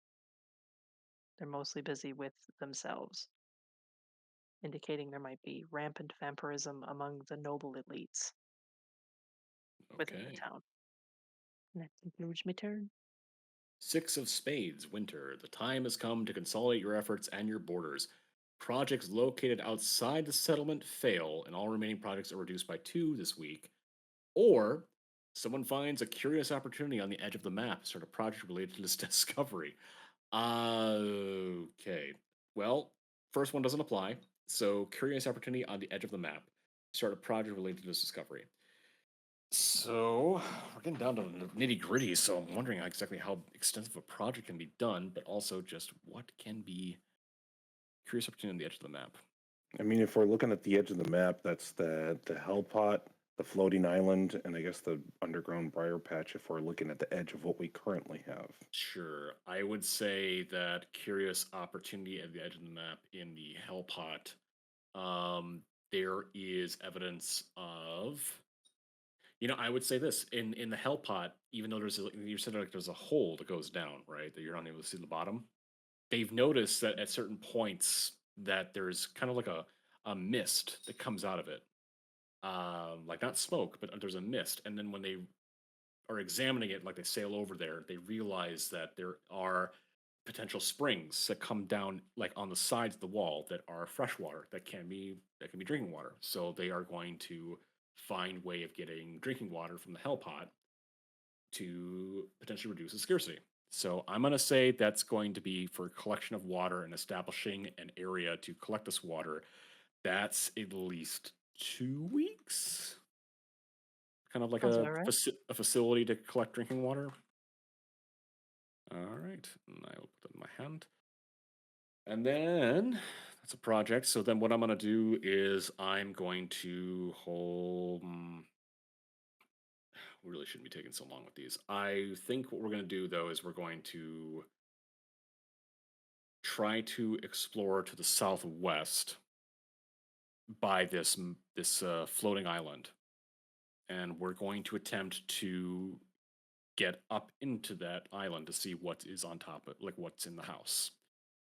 They're mostly busy with themselves, indicating there might be rampant vampirism among the noble elites within the Okay. town. And that concludes my turn. Six of Spades, Winter. The time has come to consolidate your efforts and your borders. Projects located outside the settlement fail, and all remaining projects are reduced by two this week. Or someone finds a curious opportunity on the edge of the map, start a project related to this discovery. Okay. Well, first one doesn't apply. So, curious opportunity on the edge of the map, start a project related to this discovery. So, we're getting down to the nitty gritty. So, I'm wondering exactly how extensive a project can be done, but also just what can be curious opportunity on the edge of the map. I mean, if we're looking at the edge of the map, that's the Hell Pot, the floating island, and I guess the underground briar patch if we're looking at the edge of what we currently have. Sure. I would say that curious opportunity at the edge of the map in the Hellpot, there is evidence of. I would say this in the Hellpot, even though you said like there's a hole that goes down, right? That you're not able to see the bottom. They've noticed that at certain points that there's kind of like a mist that comes out of it, like not smoke, but there's a mist, and then when they are examining it, like they sail over there, they realize that there are potential springs that come down like on the sides of the wall that are freshwater that can be drinking water. So they are going to find way of getting drinking water from the hell pot to potentially reduce the scarcity. So I'm going to say that's going to be for collection of water and establishing an area to collect this water. That's at least 2 weeks. Kind of like Sounds a, about right. a facility to collect drinking water. All right, and I will put it in my hand. And then that's a project. So then what I'm going to do is I'm going to hold. We really shouldn't be taking so long with these. I think what we're going to do though is we're going to try to explore to the southwest by this floating island, and we're going to attempt to get up into that island to see what is on top of like what's in the house.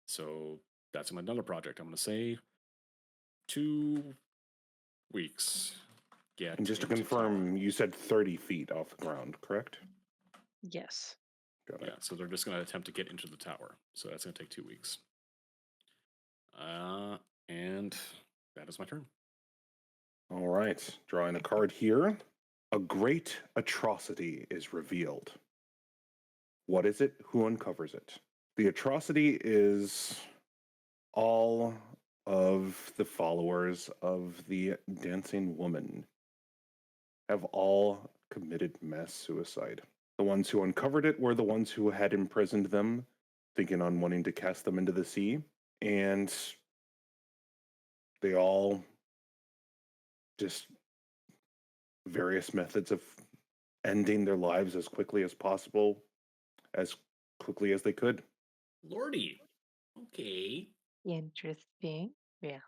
So that's another project. I'm going to say 2 weeks. And Get just to into tower. confirm, you said 30 feet off the ground, correct? Yes. Got Yeah, it. so they're just going to attempt to get into the tower. So that's going to take 2 weeks. And that is my turn. All right, drawing a card here. A great atrocity is revealed. What is it? Who uncovers it? The atrocity is all of the followers of the dancing woman have all committed mass suicide. The ones who uncovered it were the ones who had imprisoned them, thinking on wanting to cast them into the sea. And They all just various methods of ending their lives as quickly as possible, as quickly as they could. Lordy. Okay. Interesting. Yeah.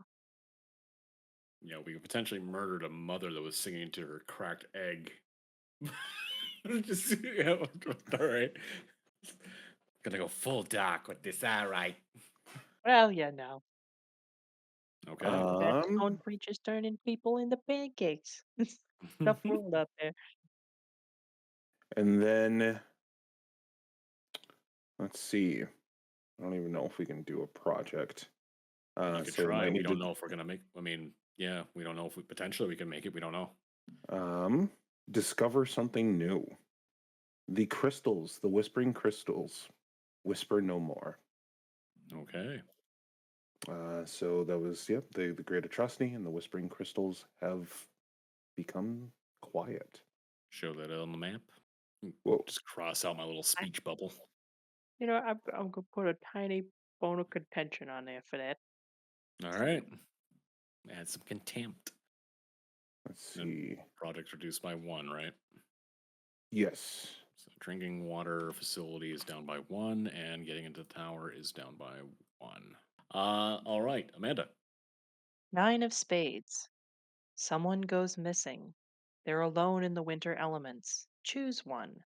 We potentially murdered a mother that was singing to her cracked egg. Just, yeah, all right. Gonna go full dark with this. All right. Well, yeah, no. Okay. Talk about stone Um, creatures turning people into pancakes. Tough world out there. and then let's see. I don't even know if we can do a project. You could So we try. might We need don't know if we're gonna make. I mean, yeah, we don't know if we potentially we can make it. We don't know. to discover something new. The crystals, the whispering crystals, whisper no more. Okay. So that was yep. The great atrocity and the whispering crystals have become quiet. Show that on the map. Whoa. Just cross out my little I, speech bubble. I'm gonna put a tiny bone of contention on there for that. All right. Add some contempt. Let's And see. project reduced by 1, right? Yes. So drinking water facility is down by 1, and getting into the tower is down by 1. All right, Amanda. 9 of spades. Someone goes missing. They're alone in the winter elements. Choose one.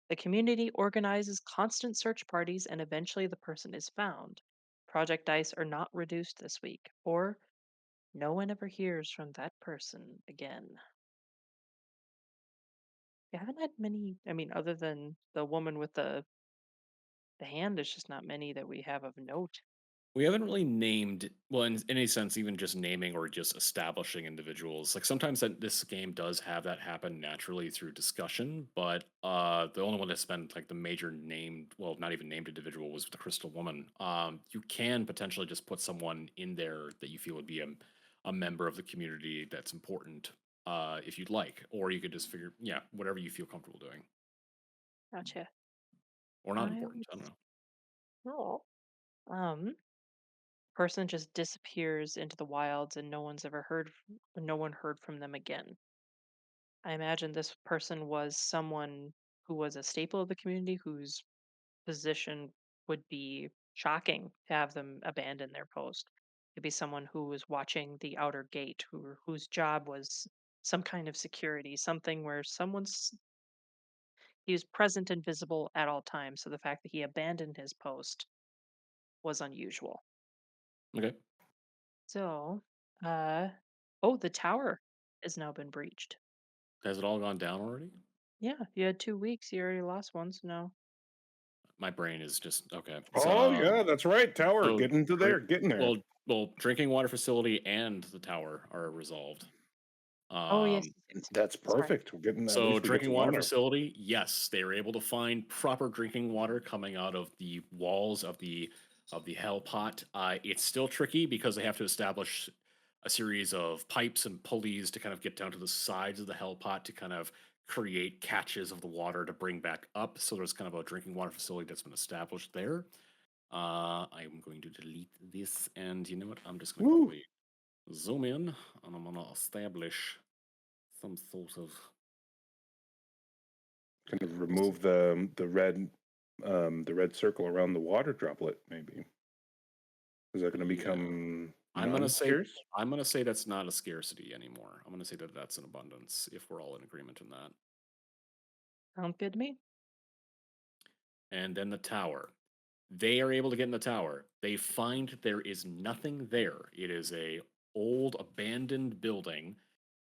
The community organizes constant search parties and eventually the person is found. Project dice are not reduced this week. Or no one ever hears from that person again. We haven't had many, I mean, other than the woman with the hand, there's just not many that we have of note. We haven't really named, well, in any sense, even just naming or just establishing individuals. Like sometimes that this game does have that happen naturally through discussion, but the only one that's been like the major named, well, not even named individual was the Crystal Woman. You can potentially just put someone in there that you feel would be a member of the community that's important, if you'd like, or you could just figure, yeah, whatever you feel comfortable doing, Gotcha. or not I important. would I don't know. roll. Um, Person just disappears into the wilds and no one heard from them again. I imagine this person was someone who was a staple of the community whose position would be shocking to have them abandon their post. It'd be someone who was watching the outer gate, whose job was some kind of security, something where he was present and visible at all times. So the fact that he abandoned his post was unusual. Okay. So, uh, oh, the tower has now been breached. Has it all gone down already? Yeah, you had 2 weeks. You already lost one, so no. My brain is just okay. Oh yeah, that's right. Tower, So get into drink, there, get in there. well, drinking water facility and the tower are resolved. Oh, yes, Um, yes, yes. That's Sorry. perfect. We're getting at so least we get drinking some water water. facility, yes, they were able to find proper drinking water coming out of the walls of the hell pot. It's still tricky because they have to establish a series of pipes and pulleys to kind of get down to the sides of the hell pot to kind of create catches of the water to bring back up. So there's kind of a drinking water facility that's been established there. I'm going to delete this, and you know what? I'm just going to Woo! quickly zoom in, and I'm going to establish some sort of. Kind of remove the red circle around the water droplet, maybe. Is that going to Yeah, become I'm gonna say non-scarce? I'm gonna say that's not a scarcity anymore. I'm gonna say that that's an abundance if we're all in agreement in that. Sounds good to me. And then the tower. They are able to get in the tower. They find there is nothing there. It is a old abandoned building,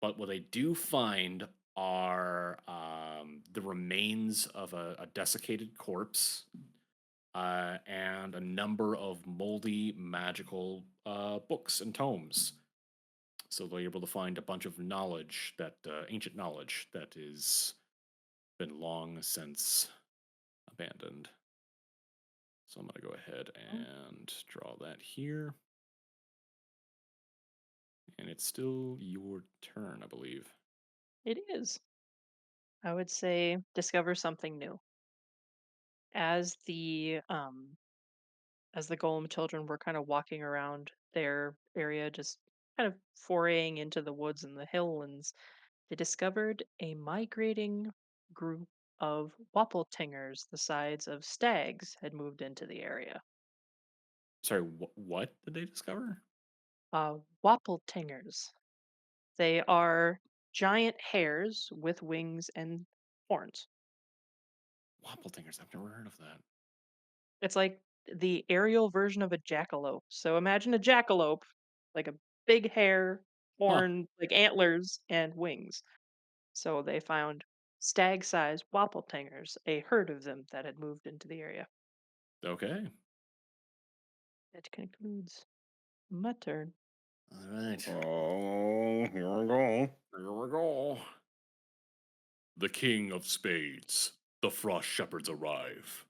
but what they do find are the remains of a desiccated corpse and a number of moldy magical books and tomes. So they're able to find a bunch of knowledge that ancient knowledge that is been long since abandoned. So I'm going to go ahead Oh, and draw that here. And it's still your turn, I believe. it is. I would say discover something new. As the golem children were kind of walking around their area, just kind of foraying into the woods and the hilllands, they discovered a migrating group of wapeltingers the size of stags had moved into the area. Sorry, what did they discover? Wapeltingers. They are giant hares with wings and horns. Wapeltingers. I've never heard of that. It's like the aerial version of a jackalope. So imagine a jackalope, like a big hair, Huh. horn, like antlers, and wings. So they found stag-sized wapeltingers, a herd of them that had moved into the area. Okay. That concludes my turn. All right. Oh, here we go. Here we go. The King of Spades. The Frost Shepherds arrive.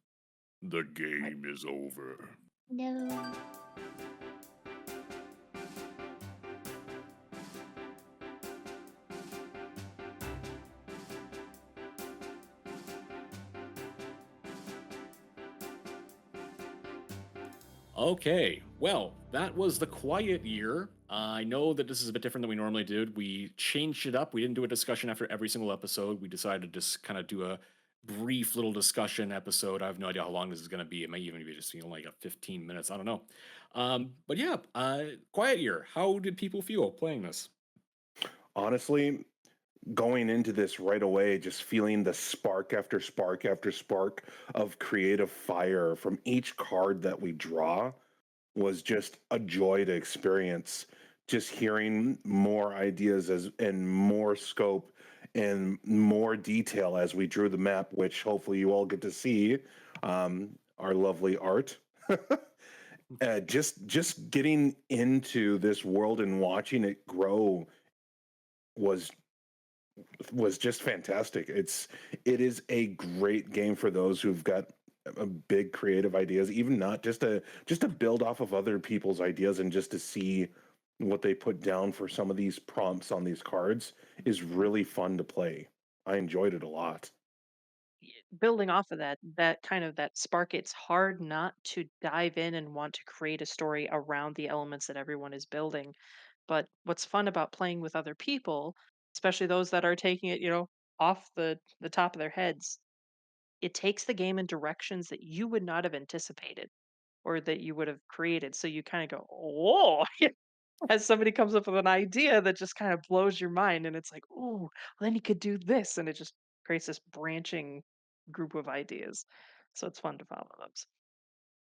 The I- game is over. No. Okay, well, that was the quiet year. I know that this is a bit different than we normally did. We changed it up. We didn't do a discussion after every single episode. We decided to just kind of do a brief little discussion episode. I have no idea how long this is going to be. It may even be just like a 15 minutes. I don't know. But yeah, quiet year. How did people feel playing this? Honestly, going into this right away, just feeling the spark after spark after spark of creative fire from each card that we draw was just a joy to experience. Just hearing more ideas and more scope and more detail as we drew the map, which hopefully you all get to see our lovely art. Just getting into this world and watching it grow was just fantastic. It is a great game for those who've got a big creative ideas, even not just to build off of other people's ideas and just to see what they put down for some of these prompts on these cards is really fun to play. I enjoyed it a lot. Building off of that, that kind of that spark, it's hard not to dive in and want to create a story around the elements that everyone is building. But what's fun about playing with other people, especially those that are taking it, off the top of their heads, it takes the game in directions that you would not have anticipated or that you would have created. So you kind of go, "Oh," as somebody comes up with an idea that just kind of blows your mind, and it's like, "Oh, well, then you could do this," and it just creates this branching group of ideas. So it's fun to follow those.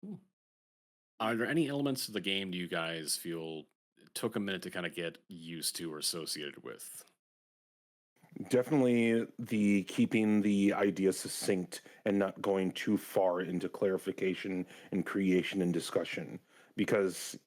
Ooh. Are there any elements of the game do you guys feel it took a minute to kind of get used to or associated with? Definitely the keeping the idea succinct and not going too far into clarification and creation and discussion because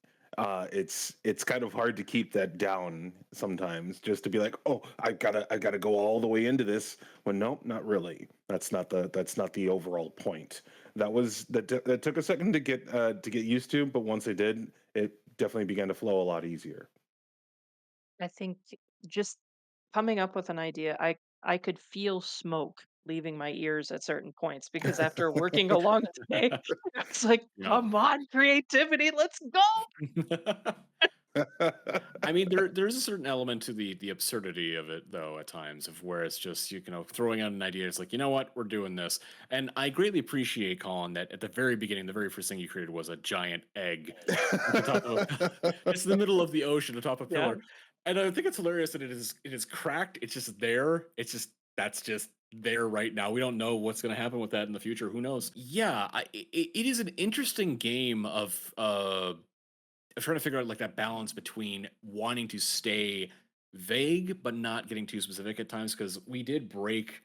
it's kind of hard to keep that down sometimes just to be like, oh, I gotta go all the way into this when nope, not really. That's not the overall point. That took a second to get used to, but once I did, it definitely began to flow a lot easier. I think just coming up with an idea, I could feel smoke leaving my ears at certain points because after working a long day, it's like, Yeah. come on, creativity, let's go. I mean, there's a certain element to the absurdity of it, though, at times, of where it's just you know throwing out an idea. It's like you know what, we're doing this, and I greatly appreciate Colin that at the very beginning, the very first thing you created was a giant egg at the top of a, it's in the middle of the ocean, atop a Yeah. pillar, and I think it's hilarious that it is cracked. It's just there. It's just that's just there right now. We don't know what's going to happen with that in the future. Who knows? Yeah, it is an interesting game of I'm trying to figure out like that balance between wanting to stay vague but not getting too specific at times because we did break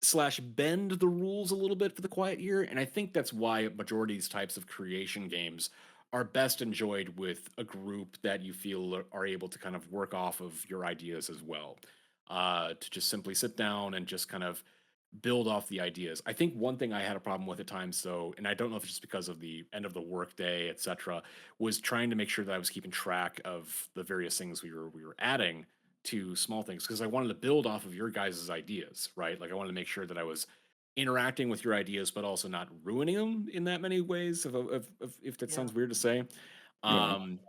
slash bend the rules a little bit for the quiet year, and I think that's why majority of these types of creation games are best enjoyed with a group that you feel are able to kind of work off of your ideas as well, to just simply sit down and just kind of build off the ideas. I think one thing I had a problem with at times, though, and I don't know if it's just because of the end of the workday, etc., was trying to make sure that I was keeping track of the various things we were adding to small things because I wanted to build off of your guys' ideas, right? Like I wanted to make sure that I was interacting with your ideas, but also not ruining them in that many ways. If that Yeah. sounds weird to say, No. um,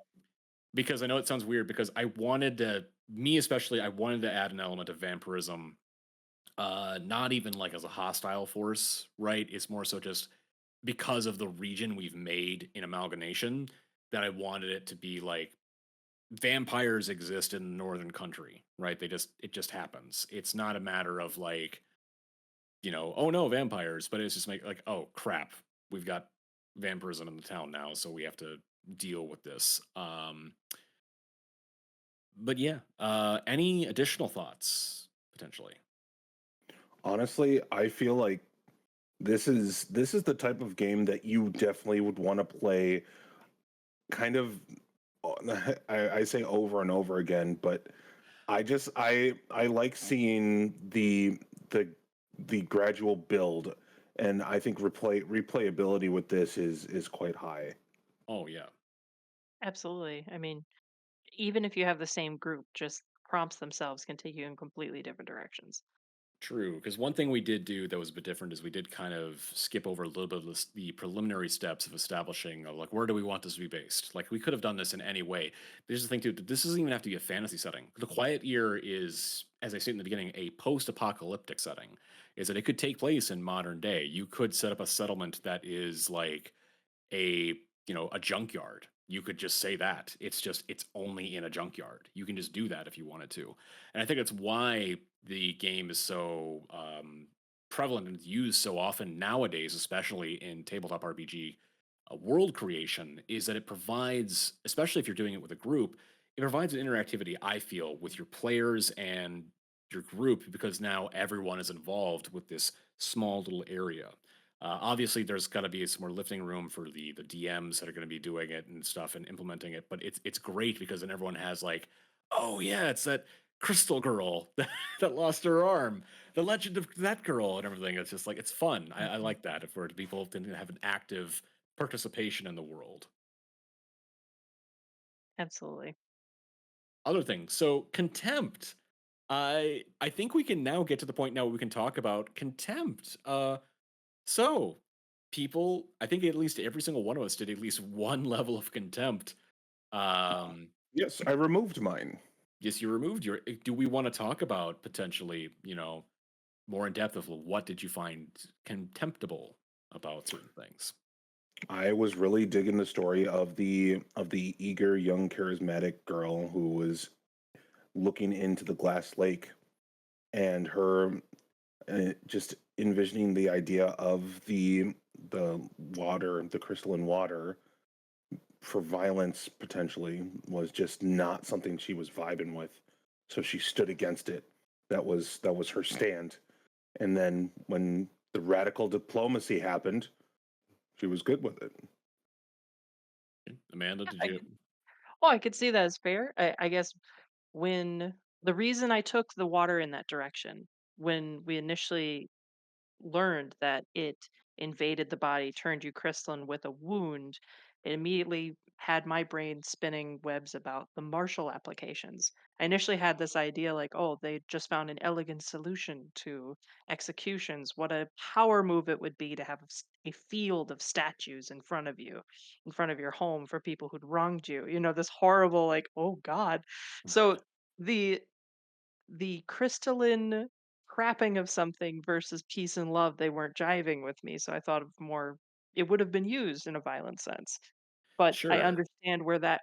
because I know it sounds weird because I wanted to, me especially, I wanted to add an element of vampirism, not even like as a hostile force, right? It's more so just because of the region we've made in amalgamation that I wanted it to be like vampires exist in the northern country, right? It just happens. It's not a matter of like, oh no, vampires, but it's just like, oh crap, we've got vampirism in the town now, so we have to deal with this. But yeah, any additional thoughts potentially? Honestly, I feel like this is the type of game that you definitely would want to play kind of I say over and over again, but I like seeing the the gradual build, and I think replayability with this is quite high. Oh yeah. Absolutely. I mean, even if you have the same group, just prompts themselves can take you in completely different directions. True, because one thing we did do that was a bit different is we did kind of skip over a little bit of the preliminary steps of establishing, like, where do we want this to be based? Like, we could have done this in any way. There's the thing, too, this doesn't even have to be a fantasy setting. The Quiet Year is, as I said in the beginning, a post apocalyptic setting, is that it could take place in modern day. You could set up a settlement that is like a a junkyard. You could just say that it's only in a junkyard. You can just do that if you wanted to, and I think that's why the game is so prevalent and used so often nowadays, especially in tabletop RPG world creation, is that it provides, especially if you're doing it with a group, it provides an interactivity, I feel, with your players and your group, because now everyone is involved with this small little area. Obviously, there's got to be some more lifting room for the DMs that are going to be doing it and stuff and implementing it. But it's great because then everyone has like, oh yeah, it's that crystal girl that lost her arm, the legend of that girl and everything. It's just like it's fun. I Mhm. like that if we're people to have an active participation in the world. Absolutely. Other things. So contempt. I think we can now get to the point now where we can talk about contempt. So, people, I think at least every single one of us did at least one level of contempt. Um, Yes, I removed mine. yes, you removed your. Do we want to talk about potentially, more in depth of what did you find contemptible about certain things? I was really digging the story of the eager young charismatic girl who was looking into the glass lake, and her just envisioning the idea of the water, the crystalline water for violence potentially was just not something she was vibing with. So she stood against it. That was her stand. And then when the radical diplomacy happened, she was good with it. Amanda, Yeah, did you? I could see that as fair. I guess when the reason I took the water in that direction, when we initially learned that it invaded the body, turned you crystalline with a wound, it immediately had my brain spinning webs about the martial applications. I initially had this idea like, oh, they just found an elegant solution to executions. What a power move it would be to have a field of statues in front of you, in front of your home for people who'd wronged you. This horrible, like, oh God. So the crystalline crapping of something versus peace and love, they weren't jiving with me, so I thought of more it would have been used in a violent sense. But I Sure. understand where that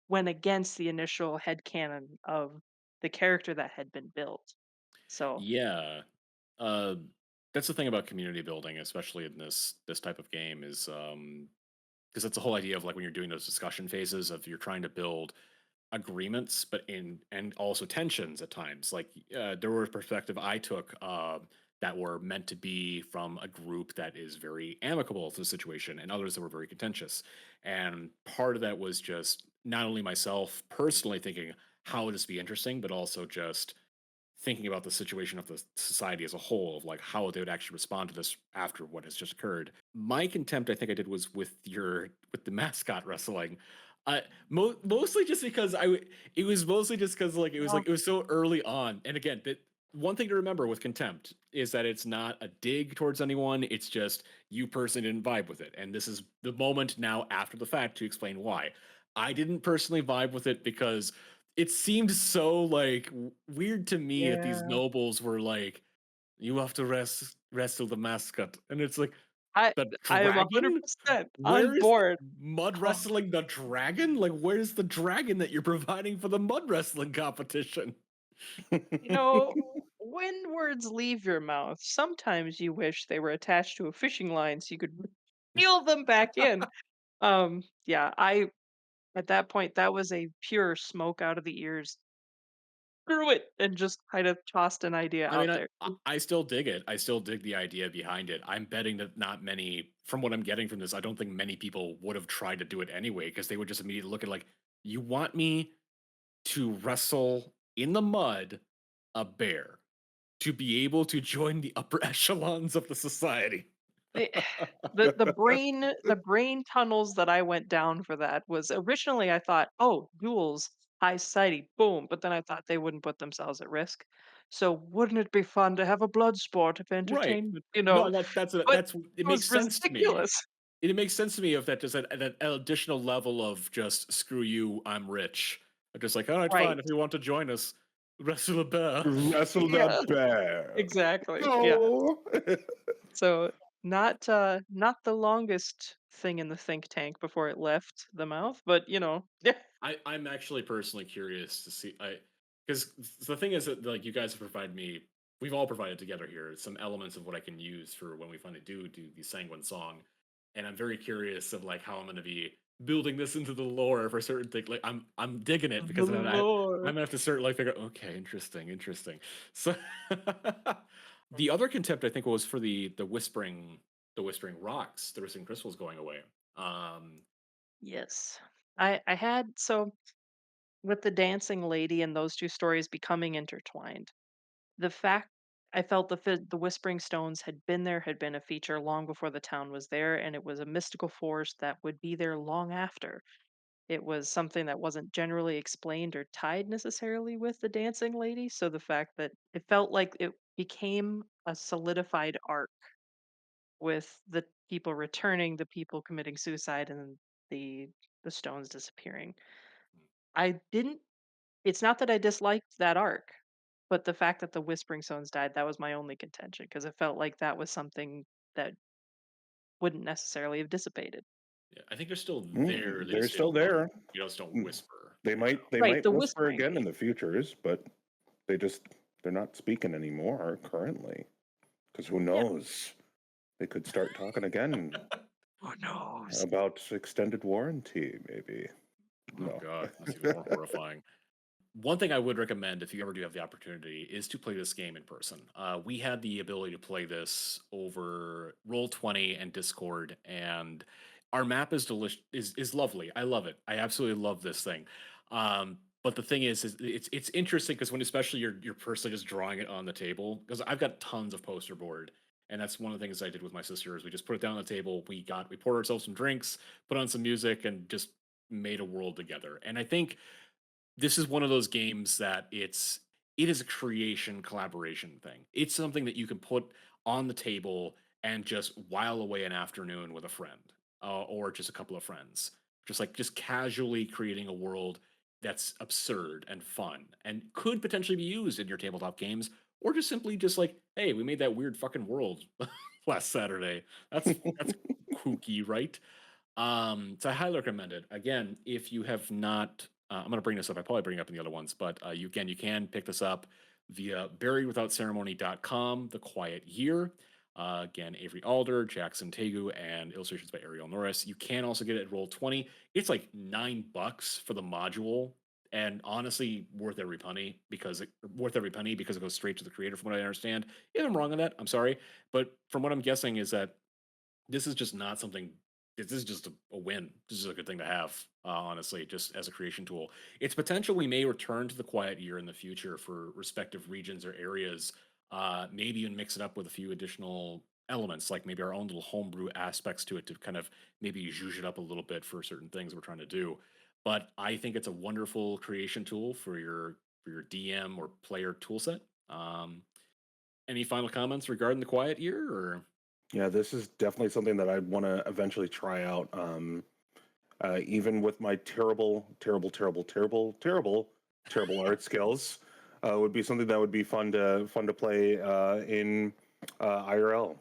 went against the initial headcanon of the character that had been built. So, Yeah. Uh, that's the thing about community building, especially in this type of game, is because that's the whole idea of like when you're doing those discussion phases of you're trying to build agreements, but in and also tensions at times. Like there were perspective I took that were meant to be from a group that is very amicable to the situation, and others that were very contentious. And part of that was just not only myself personally thinking how would this be interesting, but also just thinking about the situation of the society as a whole, of like how they would actually respond to this after what has just occurred. My contempt, I think I did, was with the mascot wrestling. Mostly just because it was mostly just because well, it was so early on. And again, that one thing to remember with contempt is that it's not a dig towards anyone. It's just you personally didn't vibe with it, and this is the moment now after the fact to explain why. I didn't personally vibe with it because it seemed so like weird to me that these Yeah. nobles were like, you have to wrestle the mascot, and it's like I the I am dragon. 100% on Where is the board. mud Oh, wrestling the dragon? Like, where's the dragon that you're providing for the mud wrestling competition? you know, when words leave your mouth, sometimes you wish they were attached to a fishing line so you could reel them back in. Yeah, I at that point that was a pure smoke out of the ears. Screw it, and just kind of tossed an idea I mean, out there. I still dig it. I still dig the idea behind it. I'm betting that not many, from what I'm getting from this, I don't think many people would have tried to do it anyway because they would just immediately look at like, you want me to wrestle in the mud a bear to be able to join the upper echelons of the society. The the brain tunnels that I went down for that was originally I thought, "Oh, duels, high society, boom," but then I thought they wouldn't put themselves at risk. So wouldn't it be fun to have a blood sport of Right. entertainment, No, But that's it it makes was sense to me. ridiculous. It makes sense to me if that just that additional level of just screw you, I'm rich. I'm just like, all right, fine. Right. If you want to join us, wrestle a bear. Wrestle Yeah, the bear. exactly. Yeah. No. So not the longest thing in the think tank before it left the mouth, but yeah. I'm actually personally curious to see. Because the thing is that like you guys have provided me, we've all provided together here some elements of what I can use for when we finally do the Sanguine Song, and I'm very curious of like how I'm going to be building this into the lore for certain things. Like I'm digging it The because then I'm lore. gonna have to start like figure. Okay, interesting. So the other contempt I think was for the whispering rocks, the whispering crystals going away. Um, Yes. I had so with the dancing lady and those two stories becoming intertwined. The fact I felt the Whispering Stones had been a feature long before the town was there, and it was a mystical force that would be there long after. It was something that wasn't generally explained or tied necessarily with the dancing lady, so the fact that it felt like it became a solidified arc with the people returning, the people committing suicide, and the the stones disappearing. I didn't It's not that I disliked that arc, but the fact that the Whispering Stones died, that was my only contention because it felt like that was something that wouldn't necessarily have dissipated. Yeah, I think they're still there. They They're just still don't. there. You just don't Mm, whisper. They Yeah. might they Right, might the whisper Whispering again in Lady. the futures, but they just they're not speaking anymore currently. Because who Yeah. knows? They could start talking again Who knows? about extended warranty, maybe. Oh No. god, that's even more horrifying. One thing I would recommend if you ever do have the opportunity is to play this game in person. We had the ability to play this over Roll20 and Discord, and our map is delicious. Is lovely. I love it. I absolutely love this thing. But the thing is it's interesting because when especially you're personally just drawing it on the table because I've got tons of poster board. And that's one of the things I did with my sister is we just put it down on the table. We poured ourselves some drinks, put on some music, and just made a world together. And I think this is one of those games that it is a creation collaboration thing. It's something that you can put on the table and just while away an afternoon with a friend or just a couple of friends. Just casually creating a world that's absurd and fun and could potentially be used in your tabletop games or just simply just like, hey, we made that weird fucking world last Saturday. That's kooky, right? So I highly recommend it. Again, if you have not, I'm going to bring this up. I probably bring it up in the other ones, but you can pick this up via buriedwithoutceremony.com, The Quiet Year. Again, Avery Alder, Jackson Tegu, and illustrations by Ariel Norris. You can also get it at Roll20. It's like $9 for the module, and honestly, worth every penny because it goes straight to the creator, from what I understand. If I'm wrong on that, I'm sorry, but from what I'm guessing is that this is just not something. This is just a win. This is a good thing to have, honestly, just as a creation tool. It's potential we may return to the quiet year in the future for respective regions or areas. Maybe even mix it up with a few additional elements, like maybe our own little homebrew aspects to it to kind of maybe zhuzh it up a little bit for certain things we're trying to do. But I think it's a wonderful creation tool for your DM or player toolset. Any final comments regarding the quiet year or? Yeah, this is definitely something that I want to eventually try out. even with my terrible, terrible, terrible, terrible, terrible, terrible art skills, would be something that would be fun to play in IRL.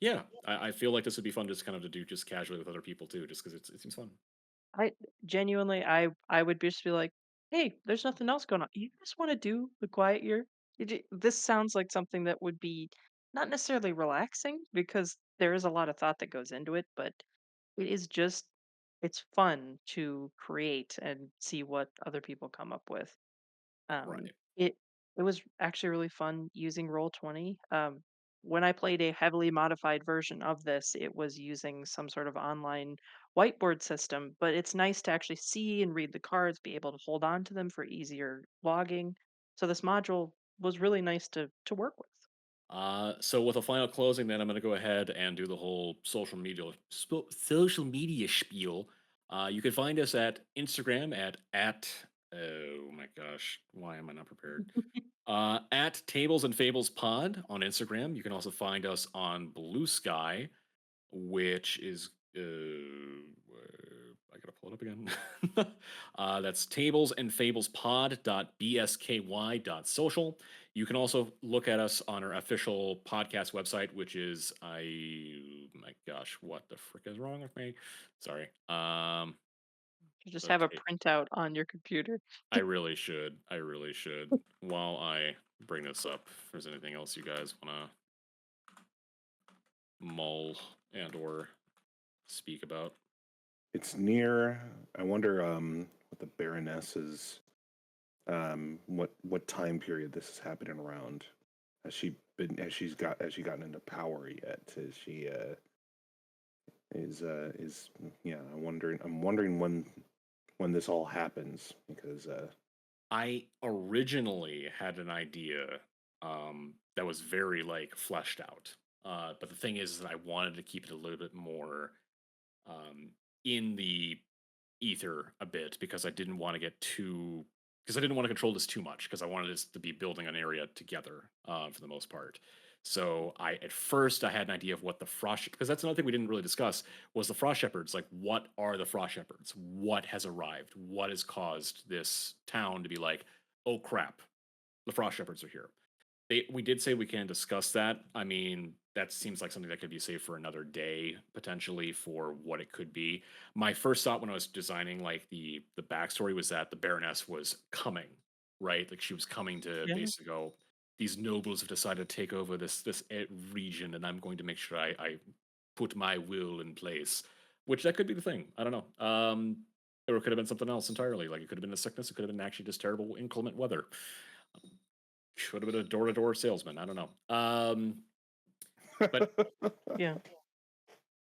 Yeah, I feel like this would be fun just kind of to do just casually with other people too, just because it seems fun. I genuinely, I would just be like, "Hey, there's nothing else going on. You just want to do the quiet year?" This sounds like something that would be not necessarily relaxing because there is a lot of thought that goes into it, but it is just it's fun to create and see what other people come up with. Right. It was actually really fun using Roll20. When I played a heavily modified version of this, it was using some sort of online whiteboard system, but it's nice to actually see and read the cards, be able to hold on to them for easier logging. So this module was really nice to work with. So with a final closing, then I'm going to go ahead and do the whole social media spiel. You can find us at Instagram at oh my gosh, why am I not prepared? At Tables and Fables Pod on Instagram. You can also find us on Blue Sky, which is I gotta pull it up again. That's tables and fables pod.bsky.social. You can also look at us on our official podcast website, which is my gosh, what the frick is wrong with me? Sorry. You just have a Okay. printout on your computer. I really should. I really should. While I bring this up, if there's anything else you guys wanna mull and or speak about. It's near. I wonder what the Baroness's what time period this is happening around. Has she gotten into power yet? Is she is yeah, I'm wondering when this all happens because I originally had an idea that was very like fleshed out. But the thing is that I wanted to keep it a little bit more um, in the ether a bit because I didn't want to get too because I didn't want to control this too much because I wanted this to be building an area together for the most part. So I at first I had an idea of what the frost because that's another thing we didn't really discuss was the frost shepherds. Like, what are the frost shepherds? What has arrived? What has caused this town to be like, oh crap, the frost shepherds are here? We did say we can discuss that. I mean, that seems like something that could be saved for another day, potentially for what it could be. My first thought when I was designing like the backstory was that the Baroness was coming, right? Like she was coming to Yeah. basically go, these nobles have decided to take over this region, and I'm going to make sure I put my will in place. Which that could be the thing. I don't know. Or it could have been something else entirely. Like it could have been a sickness. It could have been actually just terrible inclement weather. Should have been a door to door salesman. I don't know. But Yeah.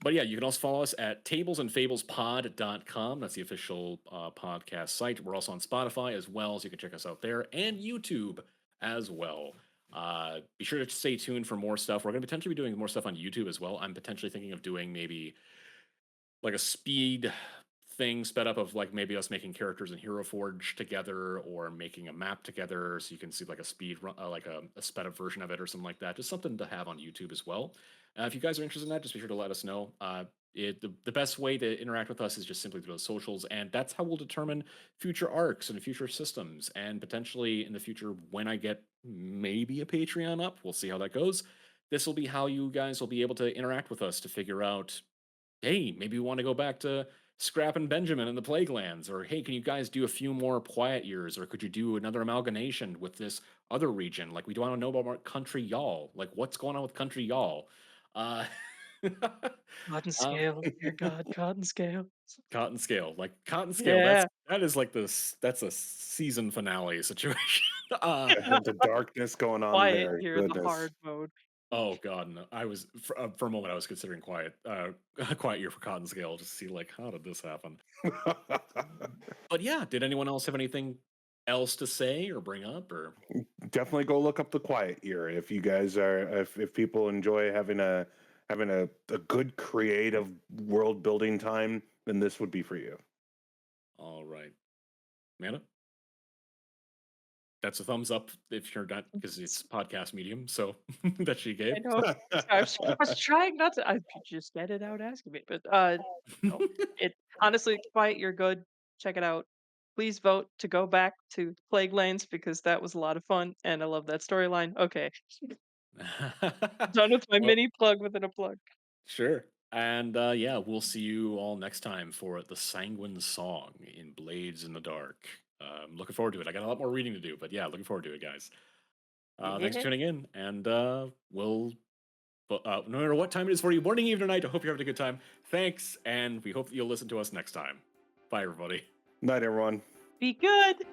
but yeah, you can also follow us at tablesandfablespod.com. That's the official podcast site. We're also on Spotify as well, so you can check us out there and YouTube as well. Be sure to stay tuned for more stuff. We're going to potentially be doing more stuff on YouTube as well. I'm potentially thinking of doing maybe like a speed thing sped up of like maybe us making characters in Hero Forge together or making a map together so you can see like a speed run, like a sped up version of it or something like that. Just something to have on YouTube as well. If you guys are interested in that, just be sure to let us know. The best way to interact with us is just simply through the socials, and that's how we'll determine future arcs and future systems, and potentially in the future when I get maybe a Patreon up, we'll see how that goes. This will be how you guys will be able to interact with us to figure out, hey, maybe we want to go back to Scrap and Benjamin and the Plague Lands, or hey, can you guys do a few more quiet years, or could you do another amalgamation with this other region? Like, we do want to know about Country Y'all. Like, what's going on with Country Y'all? Uh, Cotton uh, scale, dear God, cotton scale. Cotton Scale, like Cotton Scale. Yeah. That is like this. That's a season finale situation. the darkness going on Quiet there. here, the Goodness. hard mode. Oh God, no. I was for a moment I was considering Quiet Year for Cotton Scale just to see like how did this happen. But yeah, did anyone else have anything else to say or bring up or Definitely go look up the quiet year if you guys are if people enjoy having a good creative world building time, then this would be for you. all right, Amanda? That's a thumbs up if you're not because it's podcast medium, so that she I gave. know. I was trying not to. I just get it out asking me, but no, it. Honestly, Quiet, you're good. Check it out. Please vote to go back to Plague Lanes because that was a lot of fun and I love that storyline. Okay, done with my Well, mini plug within a plug. sure. And yeah, we'll see you all next time for the Sanguine Song in Blades in the Dark. Looking forward to it. I got a lot more reading to do, but yeah, looking forward to it, guys. Thanks for Yeah. tuning in, and no matter what time it is for you, morning, evening, or night, I hope you're having a good time. Thanks, and we hope that you'll listen to us next time. Bye, everybody. Night, everyone. Be good.